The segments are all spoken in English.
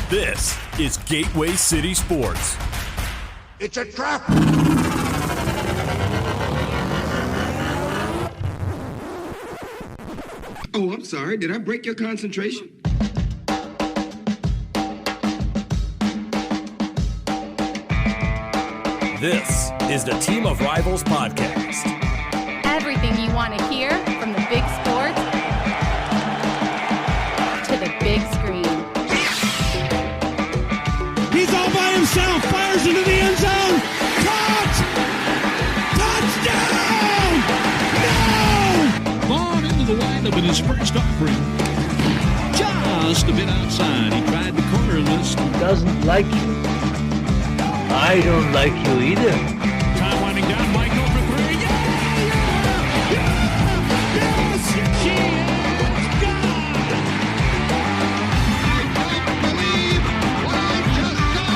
This is Gateway City Sports. It's a trap! Oh, I'm sorry. Did I break your concentration? This is the Team of Rivals podcast. Everything you want to hear from the big sports to the big screen. He's all by himself, fires into the end zone. Caught! Touchdown! No! Vaughn into the windup in his first offering. Just a bit outside. He tried the corner list. He doesn't like you. I don't like you either. Time winding down. Michael for three. Yes! She is gone! I don't believe what I just saw!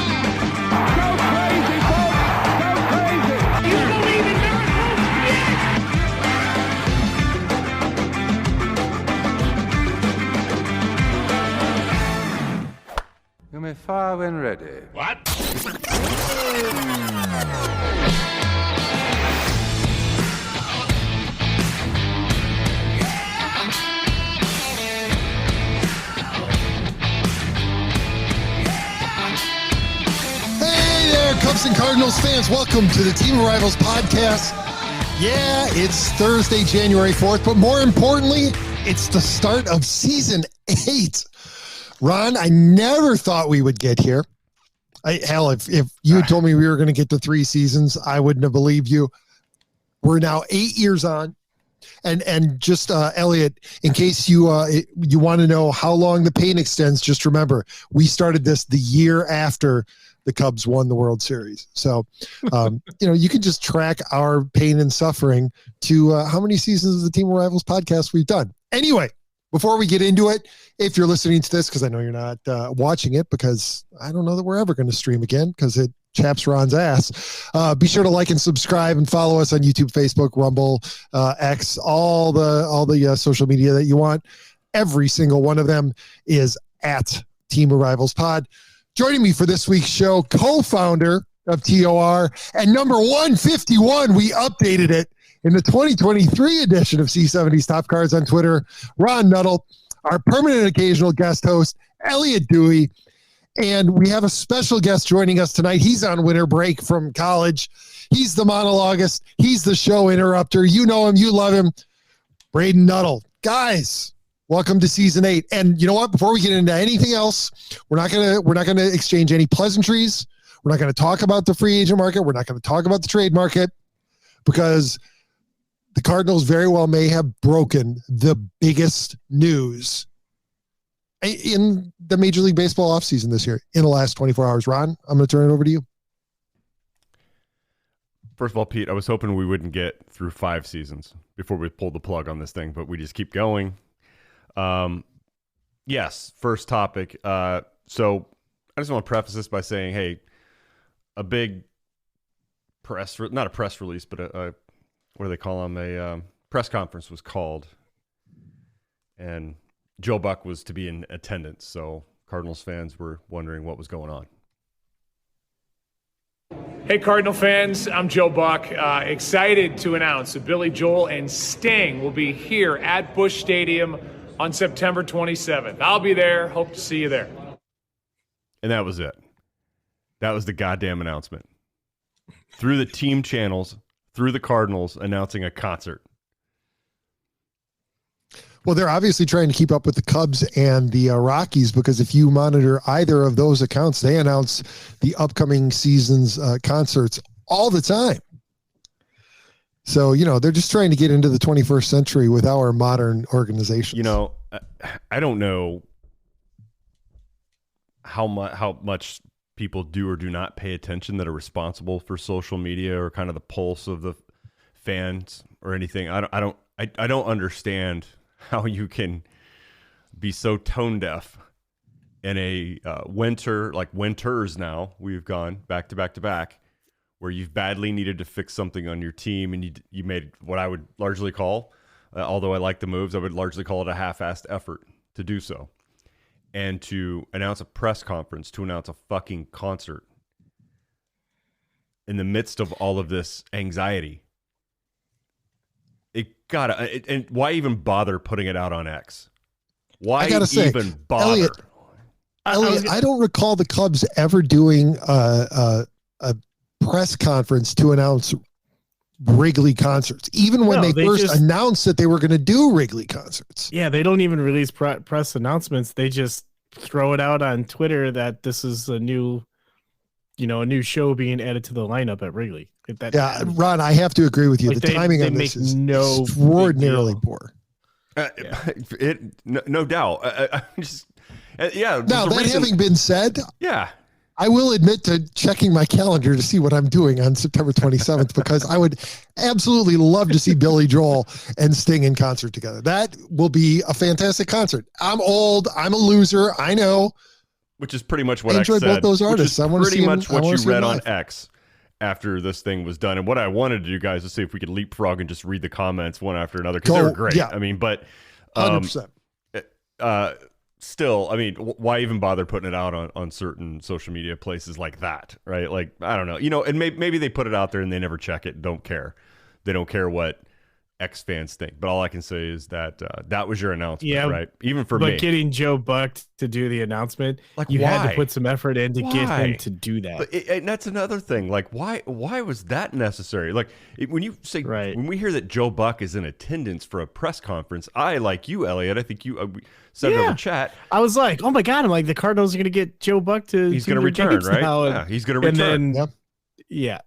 Go crazy, folks! Go crazy! You believe in miracles? You may fire when ready. What? Hey there, Cubs and Cardinals fans. Welcome to the Team of Rivals podcast. Yeah, it's Thursday, January 4th, but more importantly, it's the start of season 8. Ron, I never thought we would get here. If you had told me we were going to get to 3 seasons, I wouldn't have believed you. We're now 8 years on. And just Elliott, in case you want to know how long the pain extends, just remember, we started this the year after the Cubs won the World Series. So, you can just track our pain and suffering to how many seasons of the Team of Rivals podcast we've done. Anyway, before we get into it, if you're listening to this, because I know you're not watching it, because I don't know that we're ever going to stream again because it chaps Ron's ass. Be sure to like and subscribe and follow us on YouTube, Facebook, Rumble, X, all the social media that you want. Every single one of them is at Team of Rivals Pod. Joining me for this week's show, co-founder of TOR and number 151, we updated it in the 2023 edition of C70's Top Cards on Twitter, Ron Nuttall, our permanent occasional guest host, Elliott Dewey, and we have a special guest joining us tonight. He's on winter break from college. He's the monologuist. He's the show interrupter. You know him. You love him. Braden Nuttall. Guys, welcome to season 8. And you know what? Before we get into anything else, we're not gonna exchange any pleasantries. We're not going to talk about the free agent market. We're not going to talk about the trade market because the Cardinals very well may have broken the biggest news in the Major League Baseball offseason this year in the last 24 hours. Ron, I'm going to turn it over to you. First of all, Pete, I was hoping we wouldn't get through 5 seasons before we pulled the plug on this thing, but we just keep going. Yes, first topic. So I just want to preface this by saying, hey, a big not a press release, but a what do they call them? A press conference was called, and Joe Buck was to be in attendance. So Cardinals fans were wondering what was going on. Hey, Cardinal fans, I'm Joe Buck. Excited to announce that Billy Joel and Sting will be here at Busch Stadium on September 27th. I'll be there. Hope to see you there. And that was it. That was the goddamn announcement. Through the team channels, through the Cardinals announcing a concert. Well, they're obviously trying to keep up with the Cubs and the Rockies, because if you monitor either of those accounts, they announce the upcoming season's concerts all the time. So, they're just trying to get into the 21st century with our modern organizations. I don't know how much people do or do not pay attention that are responsible for social media or kind of the pulse of the fans or anything. I don't understand how you can be so tone deaf in a winter, like winters now, we've gone back to back to back, where you've badly needed to fix something on your team, and you made what I would largely call, although I like the moves, I would largely call it a half-assed effort to do so. and to announce a press conference, to announce a fucking concert in the midst of all of this anxiety. And why even bother putting it out on X? Why even bother? Elliott, I don't recall the Cubs ever doing a press conference to announce Wrigley concerts, even when they first announced that they were going to do Wrigley concerts. Yeah, they don't even release press announcements. They just throw it out on Twitter that this is a new show being added to the lineup at Wrigley. Ron, I have to agree with you. The timing on this is extraordinarily poor. No doubt. Now, having been said, yeah, I will admit to checking my calendar to see what I'm doing on September 27th, because I would absolutely love to see Billy Joel and Sting in concert together. That will be a fantastic concert. I'm old. I'm a loser. I know. Which is pretty much what X said. Both those artists. Which is pretty much what you read on X after this thing was done. And what I wanted to do, guys, is see if we could leapfrog and just read the comments one after another, because they were great. Yeah. I mean, but 100%. Still, I mean, why even bother putting it out on certain social media places like that, right? Like, I don't know, and maybe they put it out there and they never check it, don't care. They don't care what X fans think. But all I can say is that that was your announcement, right? Even for me. But getting Joe Buck to do the announcement, like, you why? had to put some effort in to get him to do that. But and that's another thing. Like, why was that necessary? Like, when you say, when we hear that Joe Buck is in attendance for a press conference, like you, Elliott, I think you said it in the chat. I was like, oh my God, I'm like, the Cardinals are going to get Joe Buck to He's going to return, right? Yeah, he's going to return. Yeah.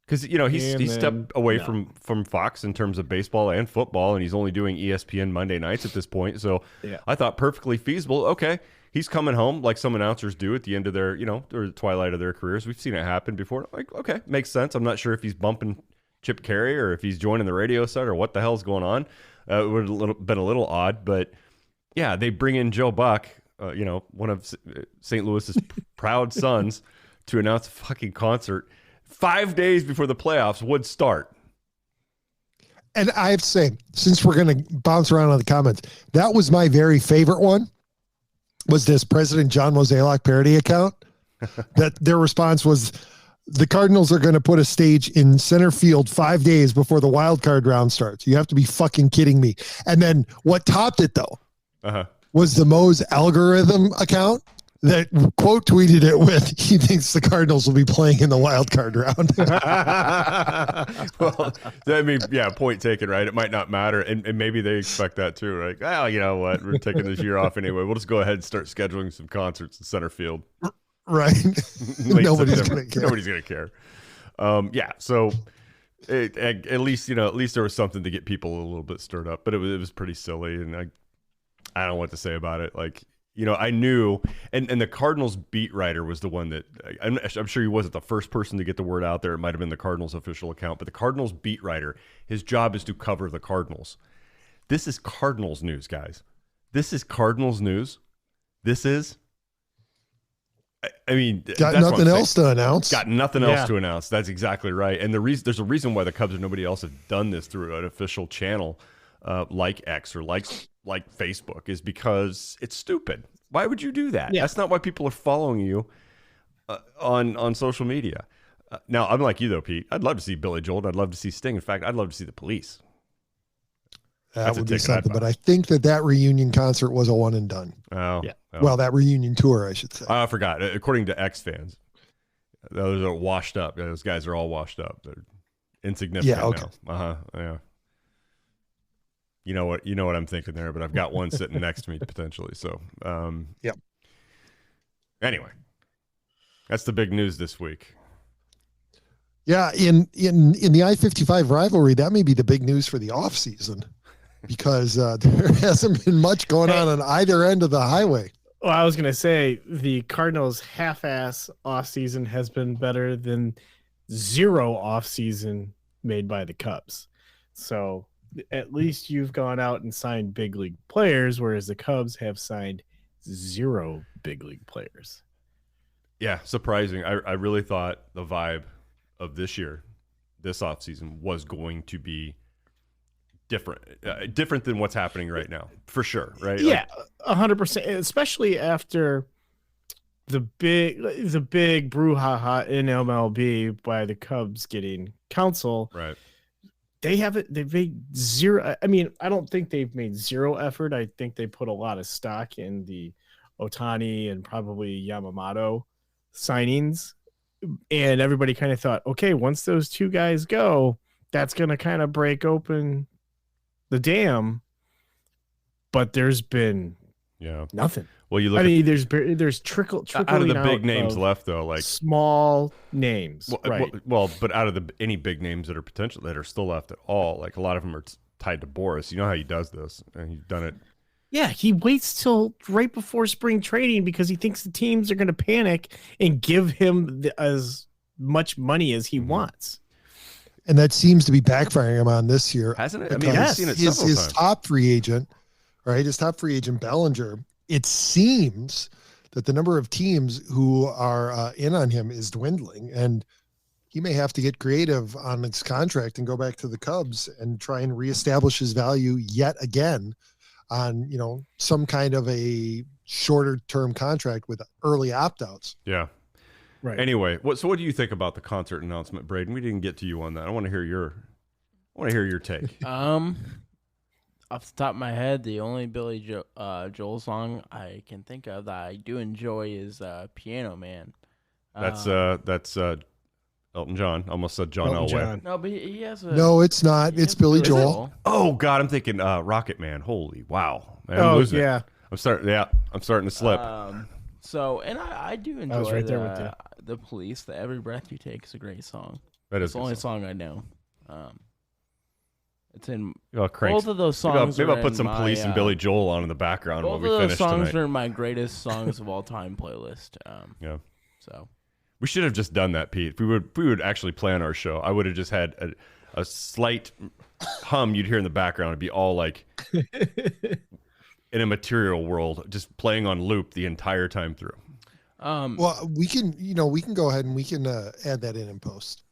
Because, he stepped away from Fox in terms of baseball and football, and he's only doing ESPN Monday nights at this point. So I thought perfectly feasible. Okay, he's coming home like some announcers do at the end of their, or the twilight of their careers. We've seen it happen before. Like, okay, makes sense. I'm not sure if he's bumping Chip Carey or if he's joining the radio set or what the hell's going on. It would have been a little odd, but yeah, they bring in Joe Buck, one of St. Louis's proud sons, to announce a fucking concert 5 days before the playoffs would start. And I have to say, since we're going to bounce around on the comments, that was my very favorite one, was this President John Mozeliak parody account. That their response was, the Cardinals are going to put a stage in center field 5 days before the wild card round starts. You have to be fucking kidding me. And then what topped it, though, was the Mo's algorithm account that quote tweeted it with, he thinks the Cardinals will be playing in the wild card round. Well, I mean, yeah, point taken, right? It might not matter. And maybe they expect that too, right? Well, you know what? We're taking this year off anyway. We'll just go ahead and start scheduling some concerts in center field. Right. Nobody's going to care. Nobody's going to care. Yeah. So at least there was something to get people a little bit stirred up, but it was pretty silly. And I don't know what to say about it. Like, I knew, and the Cardinals beat writer was the one that, I'm sure he wasn't the first person to get the word out there. It might have been the Cardinals official account, but the Cardinals beat writer, his job is to cover the Cardinals. This is Cardinals news, guys. This is Cardinals news. This is, I mean, got nothing else to announce. Got nothing else to announce. That's exactly right. And there's a reason why the Cubs or nobody else have done this through an official channel like X or like Facebook, is because it's stupid. Why would you do that? That's not why people are following you on social media. Now, I'm like you though, Pete. I'd love to see Billy Joel. I'd love to see Sting. In fact, I'd love to see the Police. That would be something. But I think that reunion concert was a one and done. Oh, yeah. Well, that reunion tour, I should say. I forgot. According to X fans, those are washed up. Those guys are all washed up. They're insignificant now. Yeah. You know what I'm thinking there, but I've got one sitting next to me potentially. So, Anyway, that's the big news this week. Yeah, in the I-55 rivalry, that may be the big news for the offseason, because there hasn't been much going on either end of the highway. Well, I was going to say the Cardinals' half-ass offseason has been better than zero offseason made by the Cubs. So at least you've gone out and signed big league players, whereas the Cubs have signed zero big league players. Yeah, surprising. I really thought the vibe of this year, this offseason, was going to be different than what's happening right now, for sure, right? Yeah, 100%. Especially after the big brouhaha in MLB by the Cubs getting counsel. Right. They've made zero. I mean, I don't think they've made zero effort. I think they put a lot of stock in the Ohtani and probably Yamamoto signings. And everybody kind of thought, okay, once those two guys go, that's going to kind of break open the dam. But there's been nothing. Well, you look. I mean, there's trickling out of the big names left, though, like small names, right? Well, but out of any big names that are potential that are still left at all, like a lot of them are tied to Boris. You know how he does this, and he's done it. Yeah, he waits till right before spring training because he thinks the teams are going to panic and give him as much money as he wants. And that seems to be backfiring him on this year. Hasn't it? I mean, I've seen it several his times. top free agent, right? His top free agent, Bellinger. It seems that the number of teams who are in on him is dwindling, and he may have to get creative on his contract and go back to the Cubs and try and reestablish his value yet again on, some kind of a shorter term contract with early opt-outs. Yeah. Right. Anyway, what do you think about the concert announcement, Braden? We didn't get to you on that. I want to hear your take. Off the top of my head, the only Billy Joel song I can think of that I do enjoy is "Piano Man." That's Elton John. Almost said John Elway. No, but he has a. No, it's not. It's Billy Joel. Oh God, I'm thinking Rocket Man. Holy wow! Man, I'm starting to slip. So, and I do enjoy I was right there with you. The Police. The Every Breath You Take is a great song. That is it's the only song I know. It's in both of those songs. Maybe I'll put some Police and Billy Joel on in the background while we finish tonight. Both of those songs are in my greatest songs of all time playlist. Yeah. So we should have just done that, Pete. If we would actually plan our show, I would have just had a slight hum you'd hear in the background. It'd be all like in a material world, just playing on loop the entire time through. Well, we can go ahead and we can add that in post.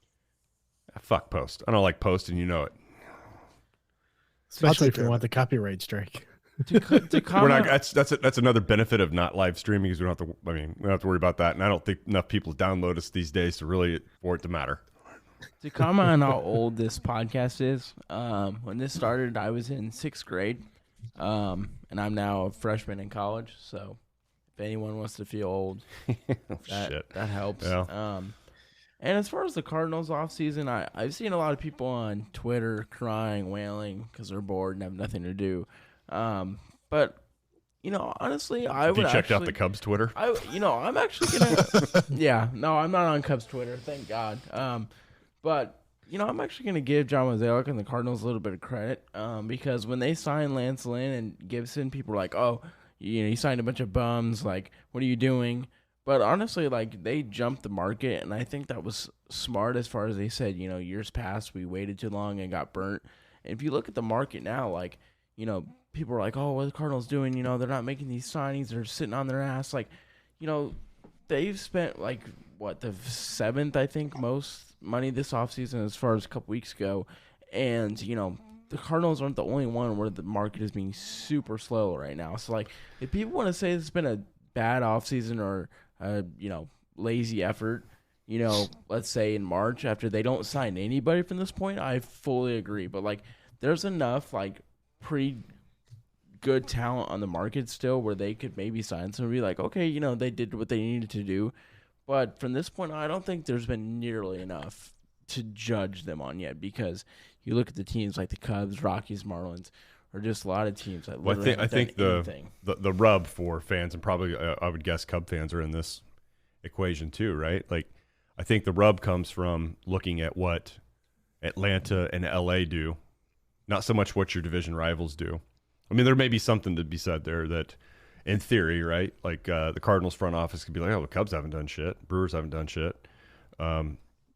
Fuck post. I don't like post, and you know it. Especially if you want the copyright strike. We're not. That's another benefit of not live streaming because we don't have to. I mean, we don't have to worry about that. And I don't think enough people download us these days for it to matter. To comment on how old this podcast is, when this started, I was in 6th grade, and I'm now a freshman in college. So, if anyone wants to feel old, that helps. Yeah. And as far as the Cardinals offseason, I've seen a lot of people on Twitter crying, wailing because they're bored and have nothing to do. But, honestly, I would Have you checked out the Cubs Twitter? I'm actually going to... Yeah, no, I'm not on Cubs Twitter, thank God. But, I'm actually going to give John Mozeliak and the Cardinals a little bit of credit because when they signed Lance Lynn and Gibson, people were like, oh, you signed a bunch of bums. Like, what are you doing? But honestly, like, they jumped the market, and I think that was smart as far as they said, years past, we waited too long and got burnt. And if you look at the market now, like, people are like, oh, what are the Cardinals doing? They're not making these signings. They're sitting on their ass. Like, they've spent, like, the 7th, I think, most money this offseason as far as a couple weeks ago. And, the Cardinals aren't the only one where the market is being super slow right now. So, like, if people want to say it's been a bad offseason or lazy effort, let's say in March after they don't sign anybody from this point, I fully agree. But, like, there's enough, like, pretty good talent on the market still where they could maybe sign somebody like, okay, they did what they needed to do. But from this point, I don't think there's been nearly enough to judge them on yet because you look at the teams like the Cubs, Rockies, Marlins, or just a lot of teams that I think the rub for fans, and probably I would guess Cub fans are in this equation too, right? Like, I think the rub comes from looking at what Atlanta and LA do, not so much what your division rivals do. I mean, there may be something to be said there that, in theory, right? Like the Cardinals front office could be like, oh, the Cubs haven't done shit, Brewers haven't done shit,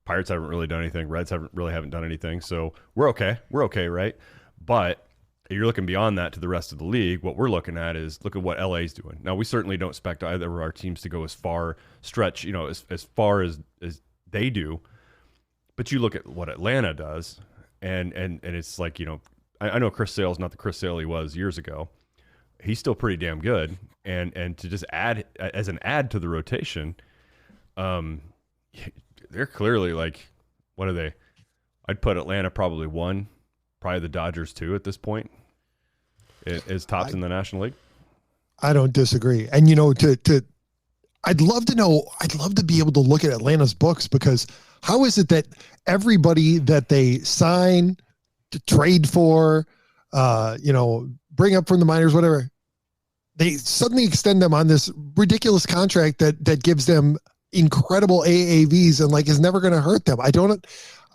Pirates haven't really done anything, Reds haven't done anything, so we're okay, right? But you're looking beyond that to the rest of the league. What we're looking at is look at what LA's doing. Now, we certainly don't expect either of our teams to go as far as far as they do. But you look at what Atlanta does, and it's like, I know Chris Sale's not the Chris Sale he was years ago. He's still pretty damn good. And to just add as an add to the rotation, they're clearly like, what are they? I'd put Atlanta probably 1, probably the Dodgers 2 at this point. It is tops in the National League. I don't disagree. And I'd love to be able to look at Atlanta's books, because how is it that everybody that they sign to trade for, bring up from the minors, whatever, they suddenly extend them on this ridiculous contract that gives them incredible AAVs and like is never going to hurt them. I don't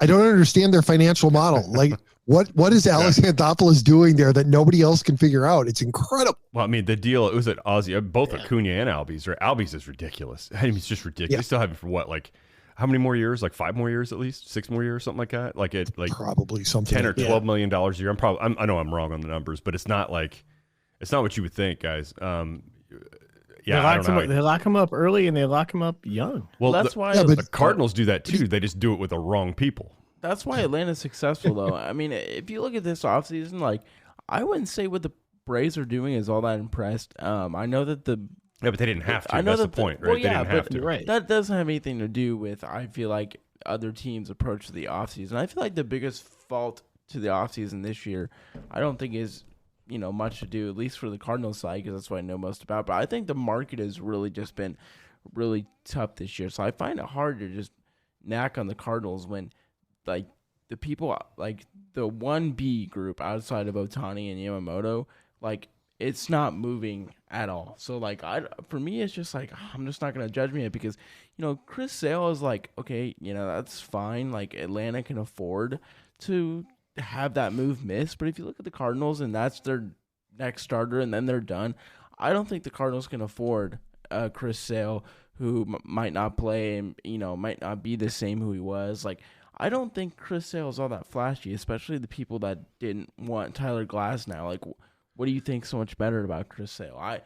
understand their financial model. Like what is Alex Anthopoulos doing there that nobody else can figure out? It's incredible. Well, I mean, the deal, it was at Ozzy, both Acuna and Albies, right? Albies is ridiculous. I mean, it's just ridiculous. Yeah. They still have it for what, like how many more years? Like 5 more years at least? 6 more years, something like that? Like probably something 10 or $12 million a year. I know I'm wrong on the numbers, but it's not what you would think, guys. They lock him up early and they lock him up young. Well, that's why the Cardinals do that too. They just do it with the wrong people. That's why Atlanta's successful, though. I mean, if you look at this offseason, like, I wouldn't say what the Braves are doing is all that impressed. I know that Yeah, but they didn't have to. I know that's the point, right? Well, yeah, they didn't have to. Right. That doesn't have anything to do with, I feel like, other teams' approach to the offseason. I feel like the biggest fault to the offseason this year, I don't think is, much to do, at least for the Cardinals side, because that's what I know most about. But I think the market has really just been really tough this year. So I find it hard to just knack on the Cardinals when, like, the people, like, the 1B group outside of Ohtani and Yamamoto, like, it's not moving at all. So, like, for me, it's just like, I'm just not going to judge me because, Chris Sale is like, okay, that's fine. Like, Atlanta can afford to have that move missed. But if you look at the Cardinals and that's their next starter and then they're done, I don't think the Cardinals can afford Chris Sale, who might not play and, might not be the same who he was. Like, I don't think Chris Sale is all that flashy, especially the people that didn't want Tyler Glass now. Like, what do you think so much better about Chris Sale?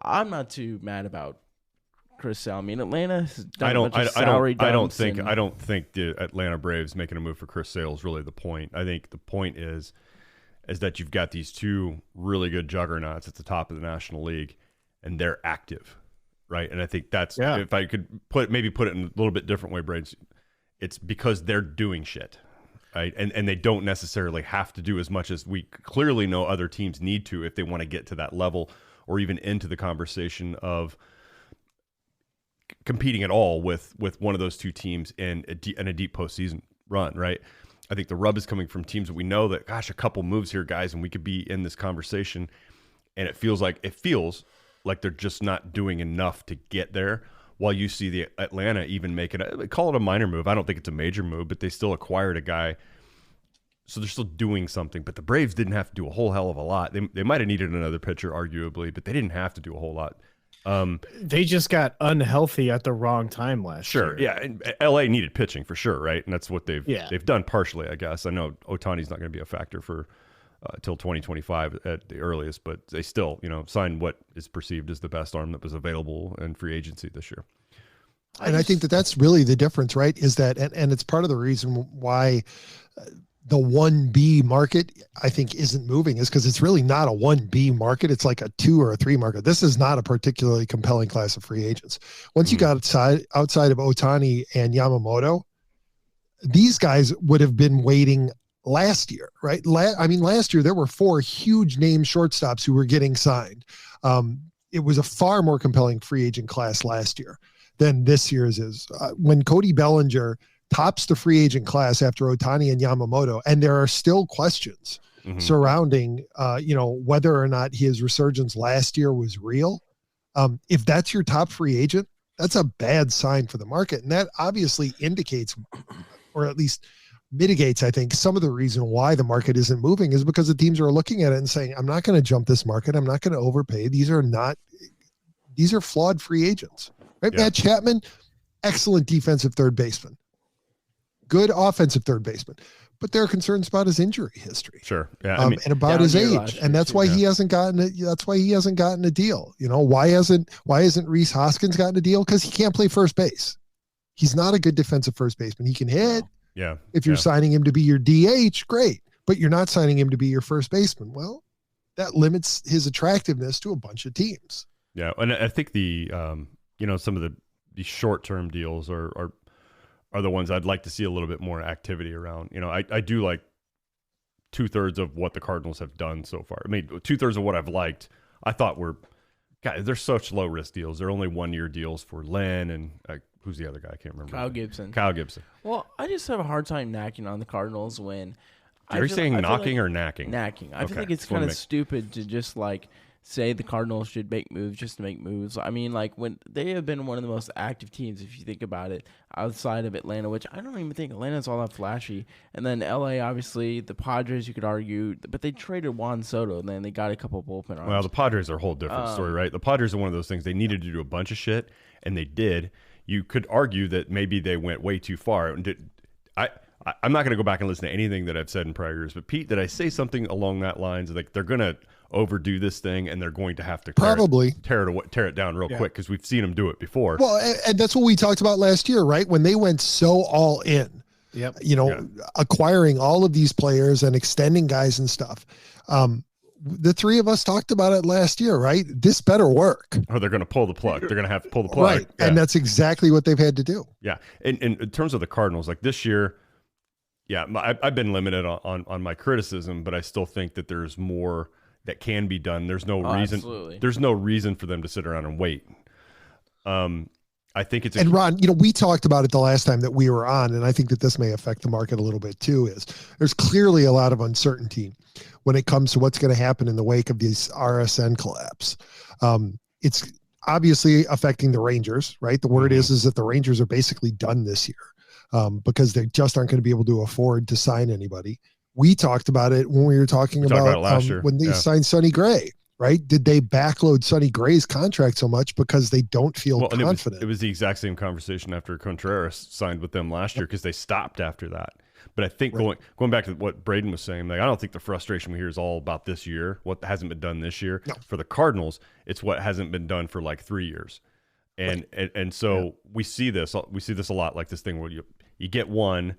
I'm not too mad about Chris Sale. I mean, Atlanta has done a bunch of salary dumps. I don't think the Atlanta Braves making a move for Chris Sale is really the point. I think the point is that you've got these two really good juggernauts at the top of the National League, and they're active, right? And I think that's if I could put it in a little bit different way, Braden, it's because they're doing shit. Right? And they don't necessarily have to do as much as we clearly know other teams need to if they want to get to that level or even into the conversation of competing at all with one of those two teams in a deep postseason run, right? I think the rub is coming from teams that we know that, gosh, a couple moves here, guys, and we could be in this conversation, and it feels like they're just not doing enough to get there. While you see the Atlanta even call it a minor move. I don't think it's a major move, but they still acquired a guy. So they're still doing something. But the Braves didn't have to do a whole hell of a lot. They might have needed another pitcher, arguably, but they didn't have to do a whole lot. They just got unhealthy at the wrong time last year. Sure, yeah. And LA needed pitching for sure, right? And that's what they've done partially, I guess. I know Ohtani's not going to be a factor for till 2025 at the earliest, but they still, signed what is perceived as the best arm that was available in free agency this year. And I think that's really the difference, right? Is that, and it's part of the reason why the 1B market, I think, isn't moving, is because it's really not a 1B market. It's like a 2 or a 3 market. This is not a particularly compelling class of free agents. Once you got outside of Ohtani and Yamamoto, these guys would have been waiting last year, right? Last year there were 4 huge name shortstops who were getting signed. It was a far more compelling free agent class last year than this year's is. When Cody Bellinger tops the free agent class after Ohtani and Yamamoto, and there are still questions surrounding, whether or not his resurgence last year was real. If that's your top free agent, that's a bad sign for the market. And that obviously indicates, or at least mitigates, I think, some of the reason why the market isn't moving is because the teams are looking at it and saying, I'm not going to jump this market. I'm not going to overpay. These are flawed free agents, right? Yeah. Matt Chapman, excellent defensive third baseman, good offensive third baseman, but there are concerns about his injury history. Sure. Yeah. And about his age. And that's why he hasn't gotten a deal. Why hasn't Rhys Hoskins gotten a deal? Because he can't play first base. He's not a good defensive first baseman. He can hit. Yeah. If you're signing him to be your DH, great. but you're not signing him to be your first baseman. Well, that limits his attractiveness to a bunch of teams. Yeah, and I think the some of the short-term deals are the ones I'd like to see a little bit more activity around. I do like 2/3 of what the Cardinals have done so far. I mean, 2/3 of what I've liked, I thought guys, they're such low-risk deals. They're only 1-year deals for Len and who's the other guy? I can't remember. Kyle Gibson. Well, I just have a hard time knocking on the Cardinals when. Are you saying knocking or knacking? Knacking. I feel like it's kind of stupid to just say the Cardinals should make moves just to make moves. I mean, when they have been one of the most active teams, if you think about it, outside of Atlanta, which I don't even think Atlanta's all that flashy. And then LA, obviously, the Padres, you could argue, but they traded Juan Soto, and then they got a couple bullpen arms. Well, the Padres are a whole different story, right? The Padres are one of those things. They needed to do a bunch of shit, and they did. You could argue that maybe they went way too far. I'm not going to go back and listen to anything that I've said in prior years, but Pete, did I say something along that lines? Like they're going to overdo this thing and they're going to have to probably tear it down real quick because we've seen them do it before. Well, and that's what we talked about last year, right? When they went so all in, acquiring all of these players and extending guys and stuff. The three of us talked about it last year, right? This better work. Or they're going to pull the plug. They're going to have to pull the plug. Right. Yeah. And that's exactly what they've had to do. Yeah. And in terms of the Cardinals, like this year, yeah, I've been limited on my criticism, but I still think that there's more that can be done. There's no reason. Absolutely. There's no reason for them to sit around and wait. I think it's and Ron, we talked about it the last time that we were on, and I think that this may affect the market a little bit too. Is there's clearly a lot of uncertainty when it comes to what's going to happen in the wake of this RSN collapse. It's obviously affecting the Rangers, right? The word is that the Rangers are basically done this year. Because they just aren't going to be able to afford to sign anybody. We talked about it when we were talking about last year. When they signed Sonny Gray, right? Did they backload Sonny Gray's contract so much because they don't feel confident? It was the exact same conversation after Contreras signed with them last year because they stopped after that. But I think going back to what Braden was saying, I don't think the frustration we hear is all about this year, what hasn't been done this year. No. For the Cardinals, it's what hasn't been done for 3 years. And so we see this a lot, like this thing where you get one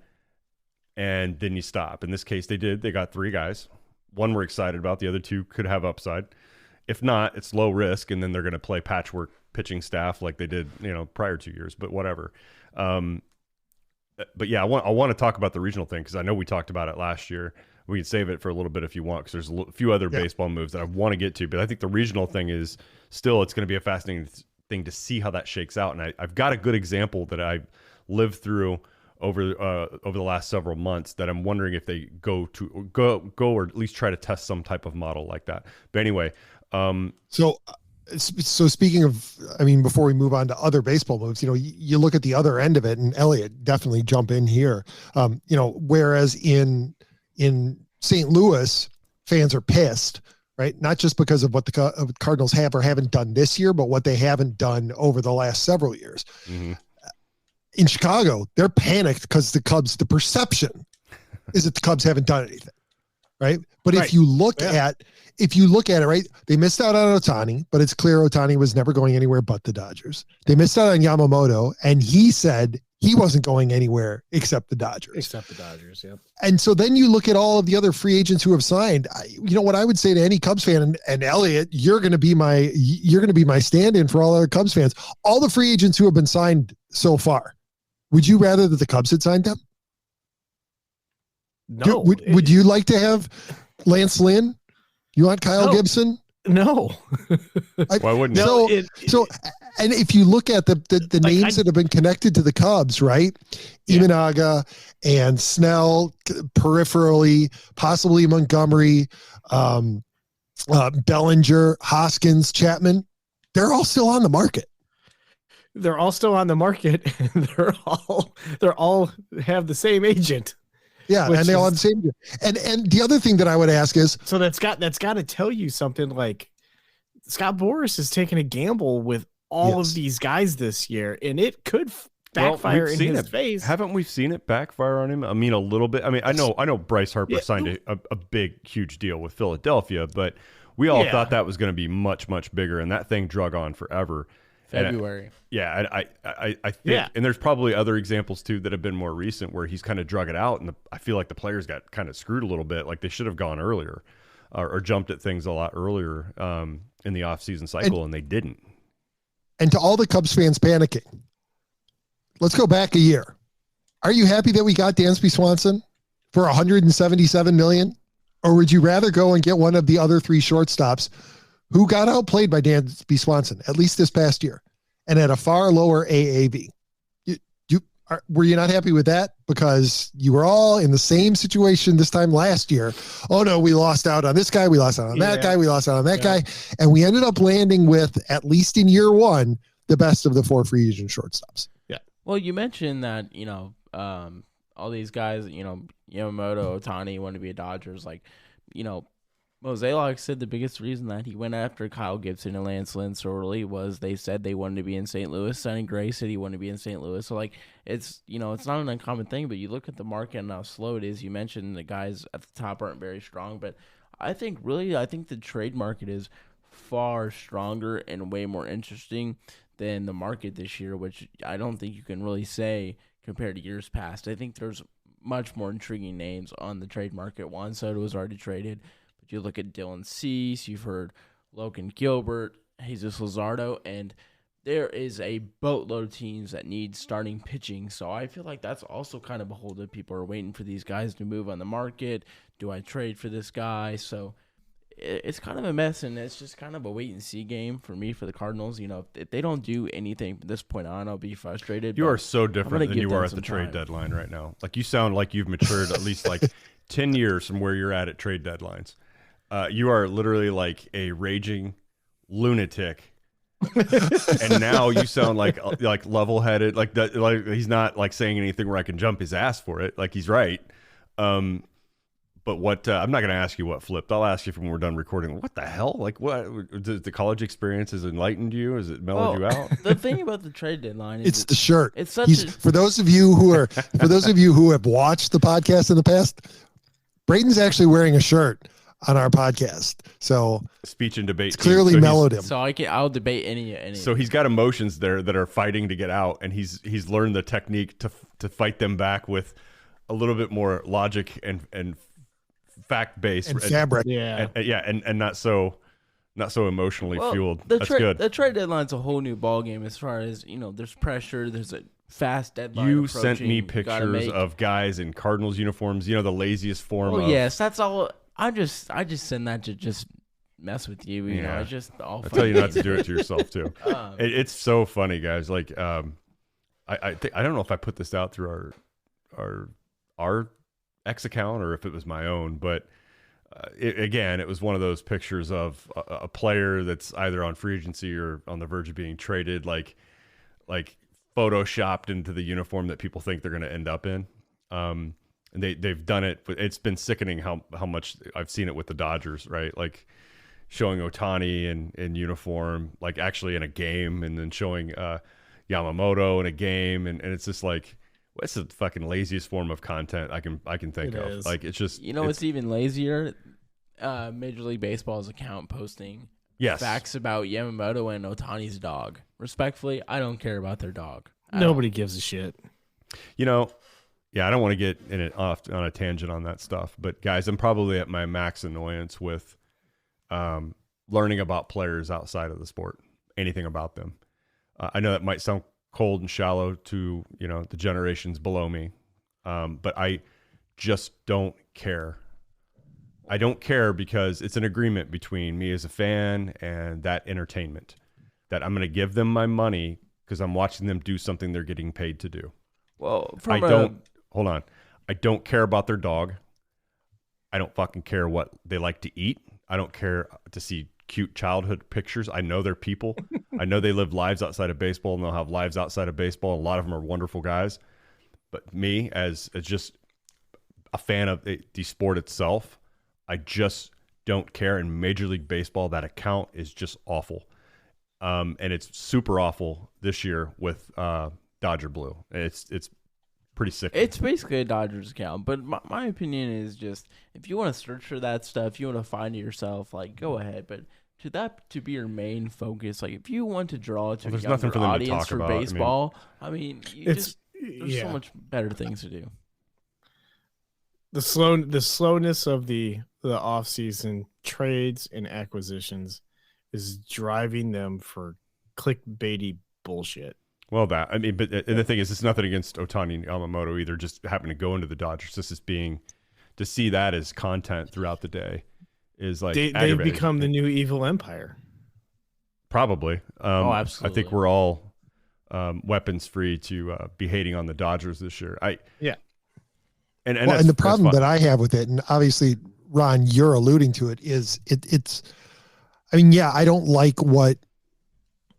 and then you stop. In this case, they got 3 guys. One we're excited about. The other 2 could have upside. If not, it's low risk, and then they're going to play patchwork pitching staff like they did, prior 2 years, but whatever. But yeah, I want to talk about the regional thing because I know we talked about it last year. We can save it for a little bit if you want because there's a few other baseball moves that I want to get to. But I think the regional thing is still, it's going to be a fascinating thing to see how that shakes out. And I've got a good example that I've lived through over the last several months that I'm wondering if they go or at least try to test some type of model like that. But anyway, so speaking of, before we move on to other baseball moves, you look at the other end of it, and Elliott, definitely jump in here. Whereas in St. Louis, fans are pissed, right? Not just because of what the Cardinals have or haven't done this year, but what they haven't done over the last several years. Mm-hmm. In Chicago, they're panicked because the perception is that the Cubs haven't done anything, right? But if you look at it, right, they missed out on Ohtani, but it's clear Ohtani was never going anywhere but the Dodgers. They missed out on Yamamoto, and he said he wasn't going anywhere except the Dodgers. Yep. And so then you look at all of the other free agents who have signed. What I would say to any Cubs fan, and Elliott, you're going to be my stand-in for all other Cubs fans. All the free agents who have been signed so far, would you rather that the Cubs had signed them? No. Would you like to have Lance Lynn? You want Kyle Gibson? No. Why wouldn't you? So, and if you look at the names that have been connected to the Cubs, right? Imanaga and Snell, peripherally, possibly Montgomery, Bellinger, Hoskins, Chapman, they're all still on the market. They're all still on the market, and they're all have the same agent. Yeah, and they all have the same. And the other thing that I would ask is, so that's got to tell you something. Like Scott Boras has taken a gamble with all of these guys this year, and it could backfire in his face. Haven't we seen it backfire on him? A little bit. I know Bryce Harper signed a big, huge deal with Philadelphia, but we all thought that was going to be much, much bigger, and that thing drug on forever. February. I think, and there's probably other examples too that have been more recent where he's kind of drug it out, and I feel like the players got kind of screwed a little bit. Like they should have gone earlier, or jumped at things a lot earlier in the offseason cycle, and they didn't. And to all the Cubs fans panicking, let's go back a year. Are you happy that we got Dansby Swanson for $177 million, or would you rather go and get one of the other three shortstops who got outplayed by Dansby Swanson, at least this past year, and at a far lower AAV? Were you not happy with that? Because you were all in the same situation this time last year. Oh, no, we lost out on this guy. We lost out on that guy. We lost out on that guy. And we ended up landing with, at least in year one, the best of the four free agent shortstops. Yeah. Well, you mentioned that, all these guys, Yamamoto, Ohtani want to be a Dodgers. Like, Mozeliak said the biggest reason that he went after Kyle Gibson and Lance Lynn so early was they said they wanted to be in St. Louis. Sonny Gray said he wanted to be in St. Louis. So, like, it's not an uncommon thing, but you look at the market and how slow it is. You mentioned the guys at the top aren't very strong, but I think the trade market is far stronger and way more interesting than the market this year, which I don't think you can really say compared to years past. I think there's much more intriguing names on the trade market. Juan Soto was already traded. You look at Dylan Cease, you've heard Logan Gilbert, Jesus Luzardo, and there is a boatload of teams that need starting pitching. So I feel like that's also kind of a holdup. People are waiting for these guys to move on the market. Do I trade for this guy? So it's kind of a mess, and it's just kind of a wait-and-see game for me for the Cardinals. If they don't do anything from this point on, I'll be frustrated. You are so different than you are at the trade deadline right now. Like, you sound like you've matured at least like 10 years from where you're at trade deadlines. You are literally like a raging lunatic, and now you sound like level-headed. Like that. Like he's not like saying anything where I can jump his ass for it. Like he's right. But what I'm not going to ask you what flipped. I'll ask you when we're done recording. What the hell? Like what? The college experience has enlightened you? Has it mellowed you out? The thing about the trade deadline is it's the shirt. It's such for those of you who have watched the podcast in the past, Braden's actually wearing a shirt on our podcast. So speech and debate clearly mellowed him. So I'll debate any. So he's got emotions there that are fighting to get out, and he's learned the technique to fight them back with a little bit more logic and fact based and fabric. And not so emotionally fueled. That's good. The trade deadline's a whole new ballgame as far as there's pressure. There's a fast deadline. You sent me pictures of guys in Cardinals uniforms. The laziest form. Oh yes, that's all. I just send that to just mess with you. I tell you not to do it to yourself too. It's so funny, guys. Like I don't know if I put this out through our X account or if it was my own, but it was one of those pictures of a player that's either on free agency or on the verge of being traded, like photoshopped into the uniform that people think they're going to end up in. And they've done it. It's been sickening how much I've seen it with the Dodgers, right? Like showing Ohtani in uniform, like actually in a game, and then showing Yamamoto in a game, and it's just like, what's the fucking laziest form of content I can think of? Is. Like it's just it's even lazier. Major League Baseball's account posting facts about Yamamoto and Ohtani's dog. Respectfully, I don't care about their dog. Nobody gives a shit. Yeah, I don't want to get in it off on a tangent on that stuff, but guys, I'm probably at my max annoyance with learning about players outside of the sport, anything about them. I know that might sound cold and shallow to the generations below me, but I just don't care. I don't care because it's an agreement between me as a fan and that entertainment that I'm going to give them my money because I'm watching them do something they're getting paid to do. Well, hold on. I don't care about their dog. I don't fucking care what they like to eat. I don't care to see cute childhood pictures. I know they're people. I know they live lives outside of baseball, and they'll have lives outside of baseball. And a lot of them are wonderful guys. But me, as just a fan of the sport itself, I just don't care. In Major League Baseball, that account is just awful. And it's super awful this year with Dodger Blue. It's pretty sick. It's basically a Dodgers account, but my opinion is just if you want to search for that stuff, you want to find it yourself, like go ahead. But should that to be your main focus? Like, if you want to draw to a there's younger nothing for them to audience talk for about. baseball, there's yeah. so much better things to do. The slowness of the offseason trades and acquisitions is driving them for clickbaity bullshit. Well, but and the thing is, it's nothing against Ohtani and Yamamoto either. Just happen to go into the Dodgers. This is to see that as content throughout the day is like they become the new evil empire. Probably. Absolutely. I think we're all weapons free to be hating on the Dodgers this year. And the problem that I have with it, and obviously, Ron, you're alluding to it, is it's. I mean, yeah, I don't like what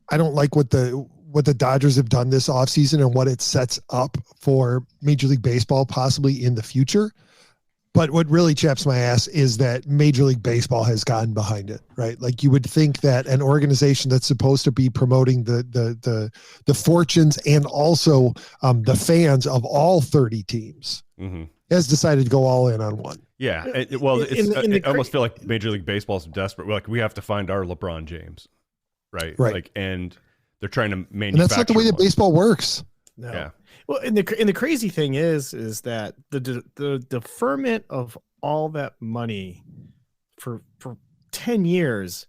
the Dodgers have done this offseason and what it sets up for Major League Baseball possibly in the future. But what really chaps my ass is that Major League Baseball has gotten behind it, right? Like, you would think that an organization that's supposed to be promoting the fortunes and also the fans of all 30 teams has decided to go all in on one. Yeah. I almost feel like Major League Baseball is desperate. Like, we have to find our LeBron James, right? Right. And they're trying to manufacture. And that's not the way that baseball works. No. Yeah. Well, and the crazy thing is that the deferment of all that money for 10 years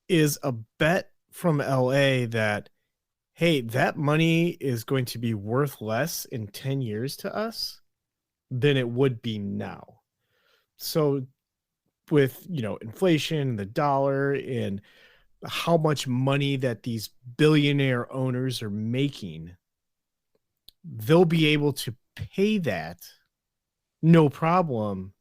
is a bet from LA that, hey, that money is going to be worth less in 10 years to us than it would be now. So with, inflation, the dollar, and how much money that these billionaire owners are making, they'll be able to pay that no problem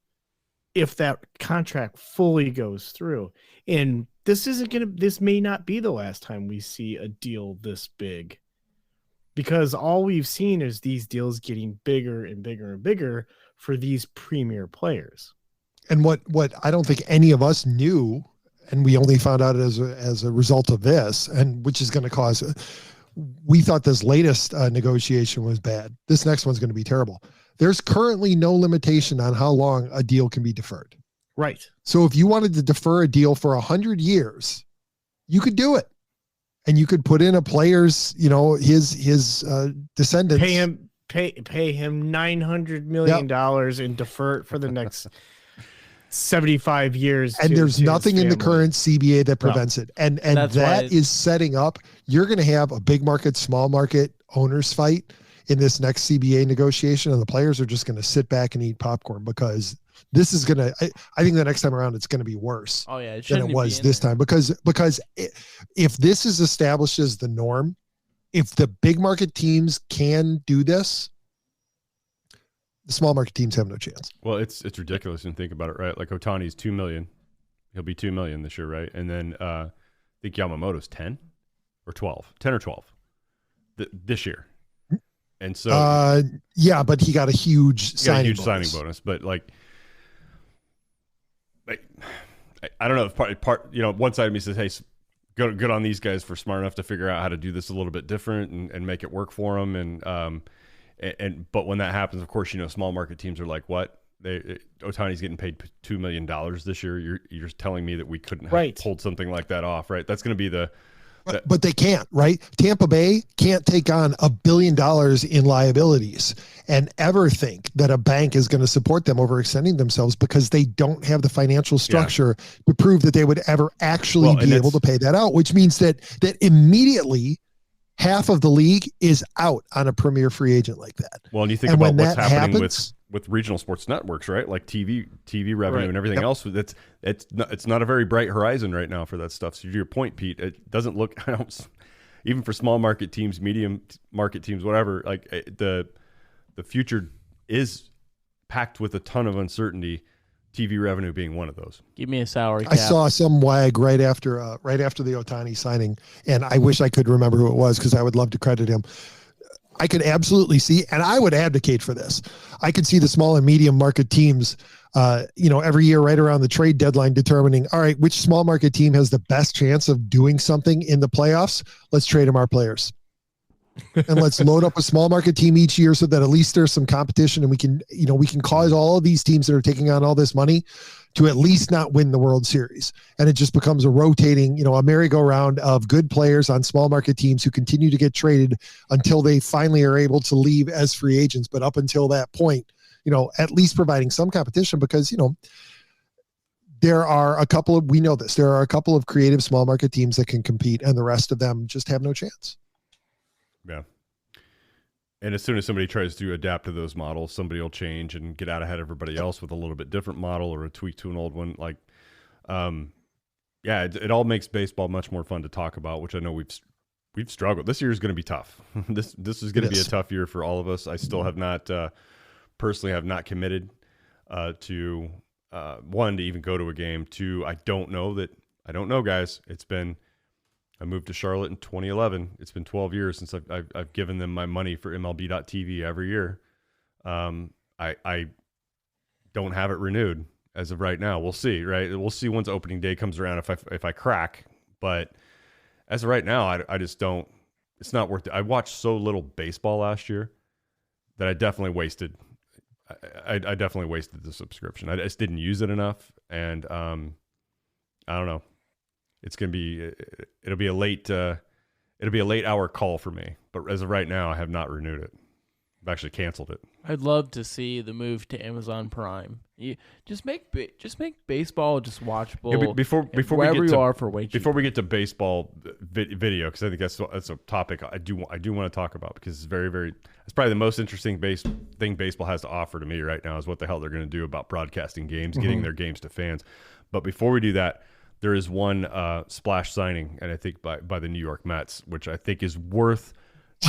if that contract fully goes through. And this may not be the last time we see a deal this big, because all we've seen is these deals getting bigger and bigger and bigger for these premier players. And what I don't think any of us knew, and we only found out as a result of this, and which is going to cause, we thought this latest negotiation was bad. This next one's going to be terrible. There's currently no limitation on how long a deal can be deferred. Right. So if you wanted to defer a deal for 100 years, you could do it. And you could put in a player's, his descendants. Pay him $900 million and defer it for the next 75 years. And there's nothing in the current CBA that prevents it. And that is setting up, you're going to have a big market, small market owners fight in this next CBA negotiation. And the players are just going to sit back and eat popcorn, because this is going to, I think the next time around, it's going to be worse than it was this time. Because if this is established as the norm, if the big market teams can do this, the small market teams have no chance. Well, it's ridiculous when you think about it, right? Like, Ohtani's $2 million. He'll be $2 million this year, right? And then I think Yamamoto's 10 or 12 this year. And so yeah, but he got a huge signing bonus. But I don't know if part one side of me says, hey, good on these guys for smart enough to figure out how to do this a little bit different and make it work for them. But when that happens, of course, small market teams are like, what? Ohtani's getting paid $2 million this year. You're telling me that we couldn't have pulled something like that off, right? That's going to be but they can't, right? Tampa Bay can't take on $1 billion in liabilities and ever think that a bank is going to support them overextending themselves, because they don't have the financial structure to prove that they would ever actually be able to pay that out, which means that immediately half of the league is out on a premier free agent like that. Well, and you think about what's happening with regional sports networks, right? Like TV revenue and everything else. It's not a very bright horizon right now for that stuff. So to your point, Pete, it doesn't look, even for small market teams, medium market teams, whatever, like the future is packed with a ton of uncertainty, TV revenue being one of those. Give me a salary cap. I saw some wag right after the Ohtani signing, and I wish I could remember who it was, because I would love to credit him. I could absolutely see, and I would advocate for this. I could see the small and medium market teams, every year right around the trade deadline determining, all right, which small market team has the best chance of doing something in the playoffs? Let's trade them our players. and let's load up a small market team each year so that at least there's some competition and we can cause all of these teams that are taking on all this money to at least not win the World Series. And it just becomes a rotating, a merry-go-round of good players on small market teams who continue to get traded until they finally are able to leave as free agents. But up until that point, at least providing some competition because, there are a couple of creative small market teams that can compete and the rest of them just have no chance. Yeah. And as soon as somebody tries to adapt to those models, somebody will change and get out ahead of everybody else with a little bit different model or a tweak to an old one. It all makes baseball much more fun to talk about, which I know we've struggled. This year is going to be tough. This is going to be a tough year for all of us. I still have not personally have not committed to one, to even go to a game. Two, I don't know, guys. I moved to Charlotte in 2011. It's been 12 years since I've given them my money for MLB.TV every year. I don't have it renewed as of right now. We'll see, right? We'll see once opening day comes around if I crack. But as of right now, I just don't. It's not worth it. I watched so little baseball last year that I definitely wasted. I definitely wasted the subscription. I just didn't use it enough, and I don't know. It'll be a late hour call for me. But as of right now, I have not renewed it. I've actually canceled it. I'd love to see the move to Amazon Prime. Just make baseball just watchable. Yeah, before we get to baseball video, because I think that's a topic I do want to talk about, because it's it's probably the most interesting thing baseball has to offer to me right now is what the hell they're going to do about broadcasting games, getting their games to fans. But before we do that, there is one splash signing, and I think by the New York Mets, which I think is worth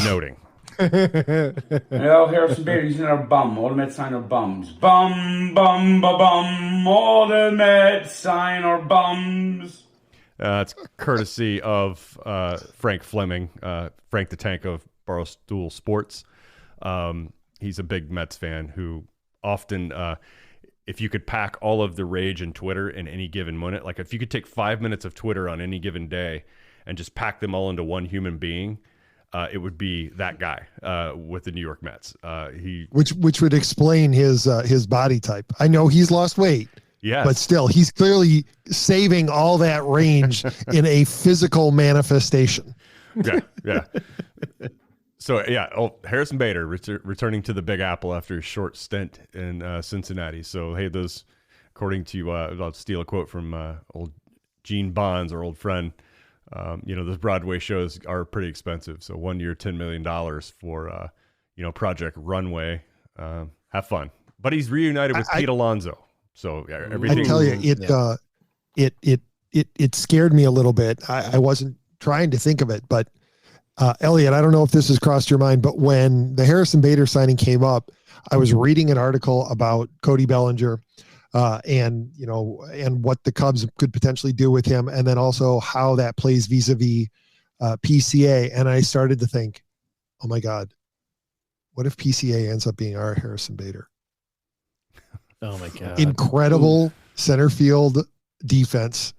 noting. Well, Harrison Bader, he's another bum. All the Mets sign are bums. Bum, bum, ba, bum. All the Mets sign are bums. It's courtesy of Frank Fleming, Frank the Tank of Barstool Sports. He's a big Mets fan who often, if you could pack all of the rage in Twitter in any given minute, like if you could take 5 minutes of Twitter on any given day and just pack them all into one human being, it would be that guy with the New York Mets. Which would explain his body type. I know he's lost weight, yes, but still, he's clearly saving all that range in a physical manifestation. Yeah. So Harrison Bader returning to the Big Apple after a short stint in Cincinnati. So hey, those, according to I'll steal a quote from old Gene Bonds, our old friend. Those Broadway shows are pretty expensive. So 1 year, $10 million for, Project Runway. Have fun. But he's reunited with Pete Alonso. So everything. I tell you, it scared me a little bit. I wasn't trying to think of it, but Elliott, I don't know if this has crossed your mind, but when the Harrison Bader signing came up, I was reading an article about Cody Bellinger. And what the Cubs could potentially do with him, and then also how that plays vis-a-vis PCA. And I started to think, oh my God, what if PCA ends up being our Harrison Bader? Oh my God. Incredible center field defense.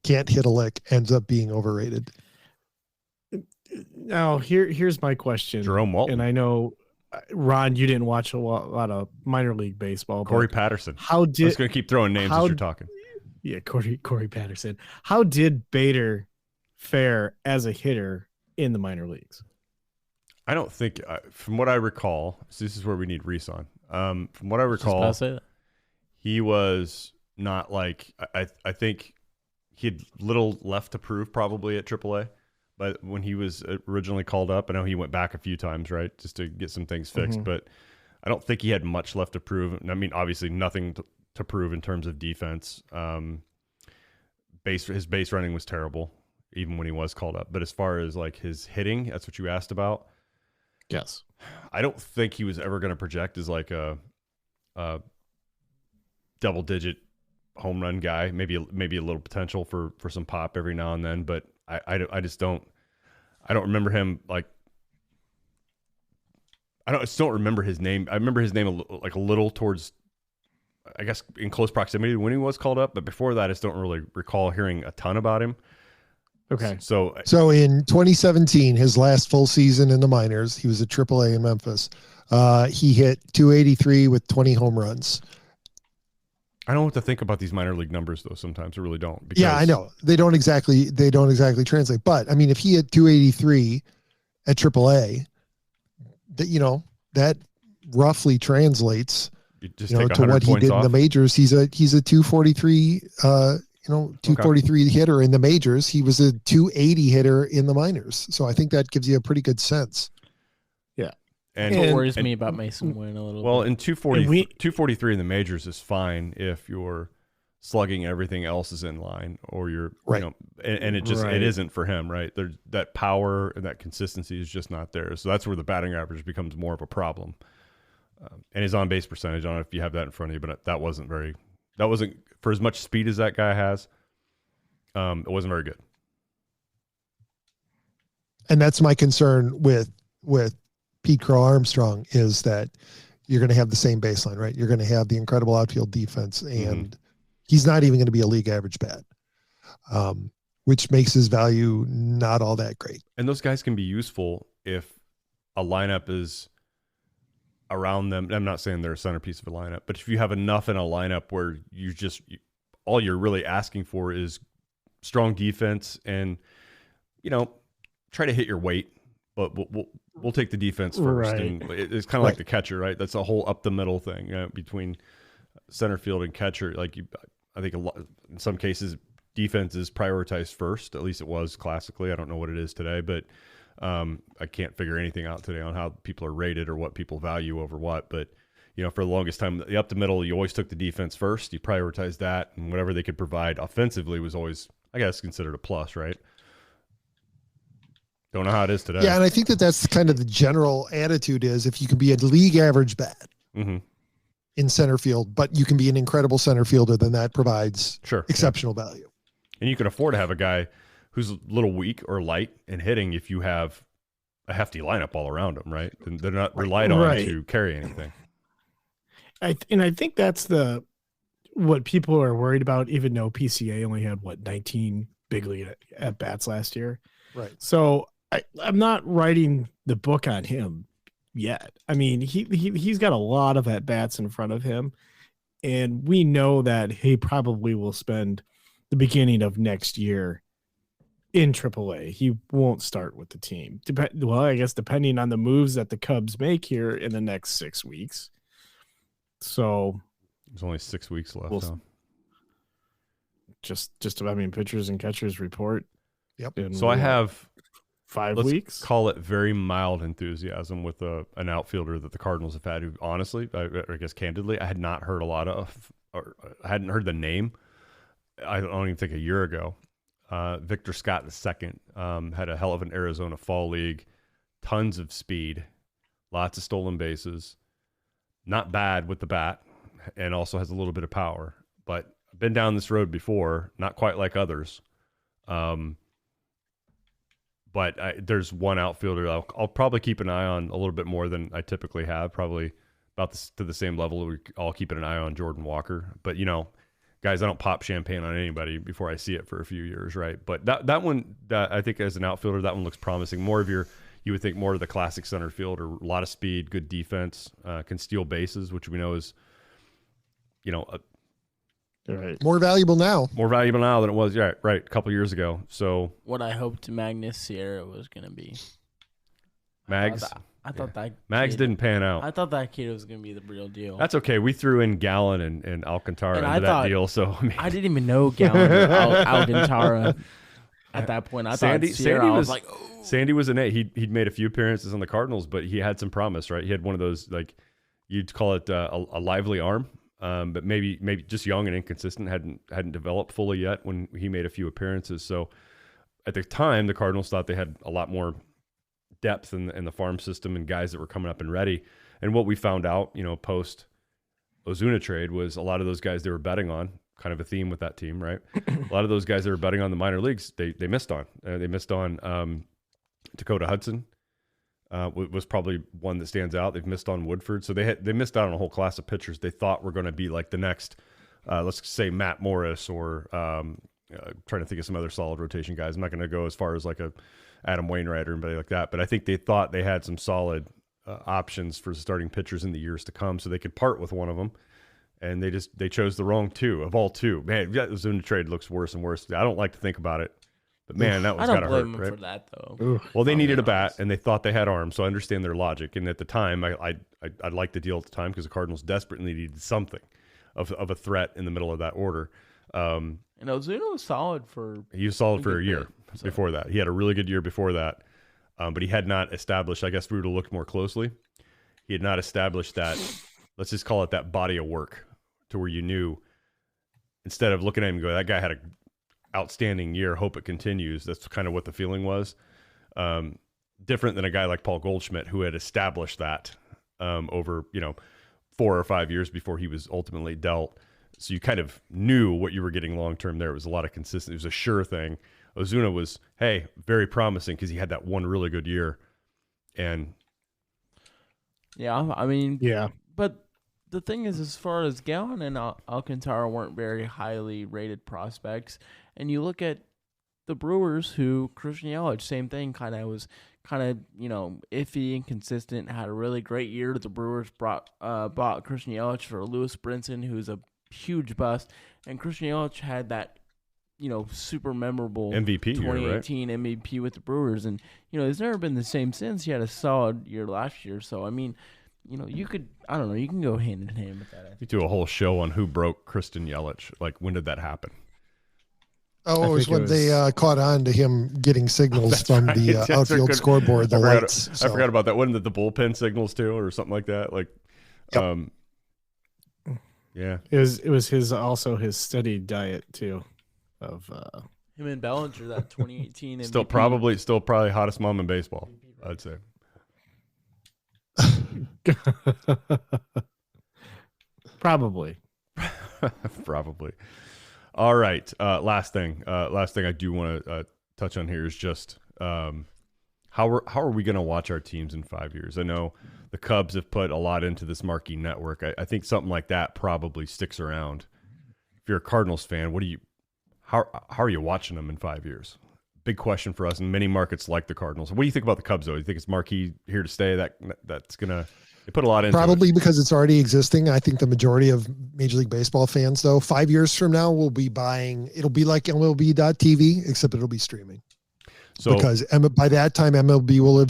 Can't hit a lick, ends up being overrated. Now here's my question. Jerome Walton. And I know, Ron, you didn't watch a lot of minor league baseball. Corey Patterson. I'm just going to keep throwing names as you're talking. Yeah, Corey Patterson. How did Bader fare as a hitter in the minor leagues? I don't think, from what I recall, so this is where we need Reese on. From what I recall, he was not like, I think he had little left to prove probably at AAA. But when he was originally called up, I know he went back a few times, right, just to get some things fixed. But I don't think he had much left to prove. I mean, obviously nothing to prove in terms of defense. His base running was terrible, even when he was called up. But as far as like his hitting, that's what you asked about. Yes. I don't think he was ever going to project as like a double-digit home run guy. Maybe a little potential for some pop every now and then, but I just don't remember him like. I just don't remember his name. I remember his name a little towards, I guess, in close proximity when he was called up. But before that, I just don't really recall hearing a ton about him. Okay. So in 2017, his last full season in the minors, he was at AAA in Memphis. He hit 283 with 20 home runs. I don't know what to think about these minor league numbers, though. Sometimes I really don't. Because Yeah, I know they don't exactly translate. But I mean, if he had 283 at AAA, that roughly translates to what he did in the majors. He's a 243 243 hitter in the majors. He was a 280 hitter in the minors. So I think that gives you a pretty good sense. Yeah. And what worries me about Mason Wynn a little bit. Well, in 243 in the majors is fine if you're slugging, everything else is in line, or you're and it just it isn't for him, right? There's that power and that consistency is just not there. So that's where the batting average becomes more of a problem. And his on base percentage, I don't know if you have that in front of you, but that wasn't for as much speed as that guy has. It wasn't very good. And that's my concern with Pete Crow Armstrong, is that you're going to have the same baseline, right? You're going to have the incredible outfield defense, and he's not even going to be a league average bat, which makes his value not all that great. And those guys can be useful if a lineup is around them. I'm not saying they're a centerpiece of a lineup, but if you have enough in a lineup where all you're really asking for is strong defense and, try to hit your weight, but we'll take the defense first. Right. And it's kind of like the catcher, right? That's a whole up the middle thing between center field and catcher. I think in some cases defense is prioritized first. At least it was classically. I don't know what it is today, but I can't figure anything out today on how people are rated or what people value over what. But for the longest time, the up the middle, you always took the defense first. You prioritized that, and whatever they could provide offensively was always, I guess, considered a plus, right? Don't know how it is today. Yeah, and I think that's kind of the general attitude is if you can be a league average bat in center field, but you can be an incredible center fielder, then that provides exceptional value. And you can afford to have a guy who's a little weak or light in hitting if you have a hefty lineup all around them, right? And they're not relied on to carry anything. I think that's what people are worried about, even though PCA only had 19 big league at bats last year. Right. So I'm not writing the book on him yet. I mean, he's got a lot of at bats in front of him, and we know that he probably will spend the beginning of next year in AAA. He won't start with the team. I guess depending on the moves that the Cubs make here in the next 6 weeks. So there's only 6 weeks left. Pitchers and catchers report. Yep. So I have 5 let's weeks. Call it very mild enthusiasm with an outfielder that the Cardinals have had who, honestly, I guess candidly, I had not heard a lot of, or I hadn't heard the name. I don't even think a year ago. Victor Scott II had a hell of an Arizona Fall League, tons of speed, lots of stolen bases, not bad with the bat, and also has a little bit of power. But I've been down this road before, not quite like others. But there's one outfielder I'll probably keep an eye on a little bit more than I typically have, probably about to the same level we all keeping an eye on Jordan Walker. But, guys, I don't pop champagne on anybody before I see it for a few years, right? But that one, I think as an outfielder, that one looks promising. More of you would think more of the classic center fielder, a lot of speed, good defense, can steal bases, which we know is, more valuable now. More valuable now than it was, a couple years ago. So what I hoped Magnus Sierra was going to be. Mags? I thought that Mags didn't pan out. I thought that kid was going to be the real deal. That's okay. We threw in Gallen and Alcantara into that deal. So I didn't even know Gallen or Alcantara at that point. I thought Sierra, I was like, oh. Sandy was an A. He'd made a few appearances on the Cardinals, but he had some promise, right? He had one of those, you'd call it a lively arm. But maybe just young and inconsistent, hadn't developed fully yet when he made a few appearances. So at the time, the Cardinals thought they had a lot more depth in the farm system and guys that were coming up and ready. And what we found out, post Ozuna trade was a lot of those guys they were betting on, kind of a theme with that team, right? A lot of those guys that were betting on the minor leagues, they missed on. They missed on Dakota Hudson. Was probably one that stands out. They've missed on Woodford. So they missed out on a whole class of pitchers they thought were going to be like the next, let's say Matt Morris or trying to think of some other solid rotation guys. I'm not going to go as far as like a Adam Wainwright or anybody like that, but I think they thought they had some solid options for starting pitchers in the years to come, so they could part with one of them. And they chose the wrong two of all two. Man, the Ozuna trade looks worse and worse. I don't like to think them, but man, that was gotta hurt. I don't blame them for that though. Well, they needed a bat, and they thought they had arms, so I understand their logic. And at the time, I liked the deal at the time because the Cardinals desperately needed something of a threat in the middle of that order. And Ozuna was solid for. He was solid for a year before that. He had a really good year before that, but he had not established. I guess if we were to look more closely, he had not established that. Let's just call it that body of work, to where you knew, instead of looking at him and go, that guy had an outstanding year, hope it continues. That's kind of what the feeling was. Different than a guy like Paul Goldschmidt, who had established that over 4 or 5 years before he was ultimately dealt. So you kind of knew what you were getting long term there. It was a lot of consistency. It was a sure thing. Ozuna was, very promising because he had that one really good year. And but the thing is, as far as Gallen and Alcantara weren't very highly rated prospects, and you look at the Brewers, who Christian Yelich, same thing, was iffy, inconsistent, had a really great year. The Brewers bought Christian Yelich for Lewis Brinson, who's a huge bust, and Christian Yelich had that super memorable MVP 2018 year, right? MVP with the Brewers, and he's never been the same since. He had a solid year last year, so I mean. You could, I don't know, you can go hand in hand with that. You do a whole show on who broke Christian Yelich. Like, when did that happen? Oh, it was when they caught on to him getting signals from the outfield scoreboard, the lights. I forgot about that. Wasn't it the bullpen signals too, or something like that? Like, yep. Yeah. It was his steady diet too, of him and Bellinger, that 2018 MVP. Still probably hottest mom in baseball, I'd say. Probably. All right. Last thing I do want to touch on here is just how are we going to watch our teams in 5 years? I know the Cubs have put a lot into this marquee network. I think something like that probably sticks around. If you're a Cardinals fan, how are you watching them in 5 years? Big question for us in many markets like the Cardinals. What do you think about the Cubs, though? Do you think it's marquee, here to stay? That's gonna they put a lot into probably it. Because it's already existing. I think the majority of Major League Baseball fans, though, 5 years from now, will be buying. It'll be like MLB.TV, except it'll be streaming. So because by that time, MLB will have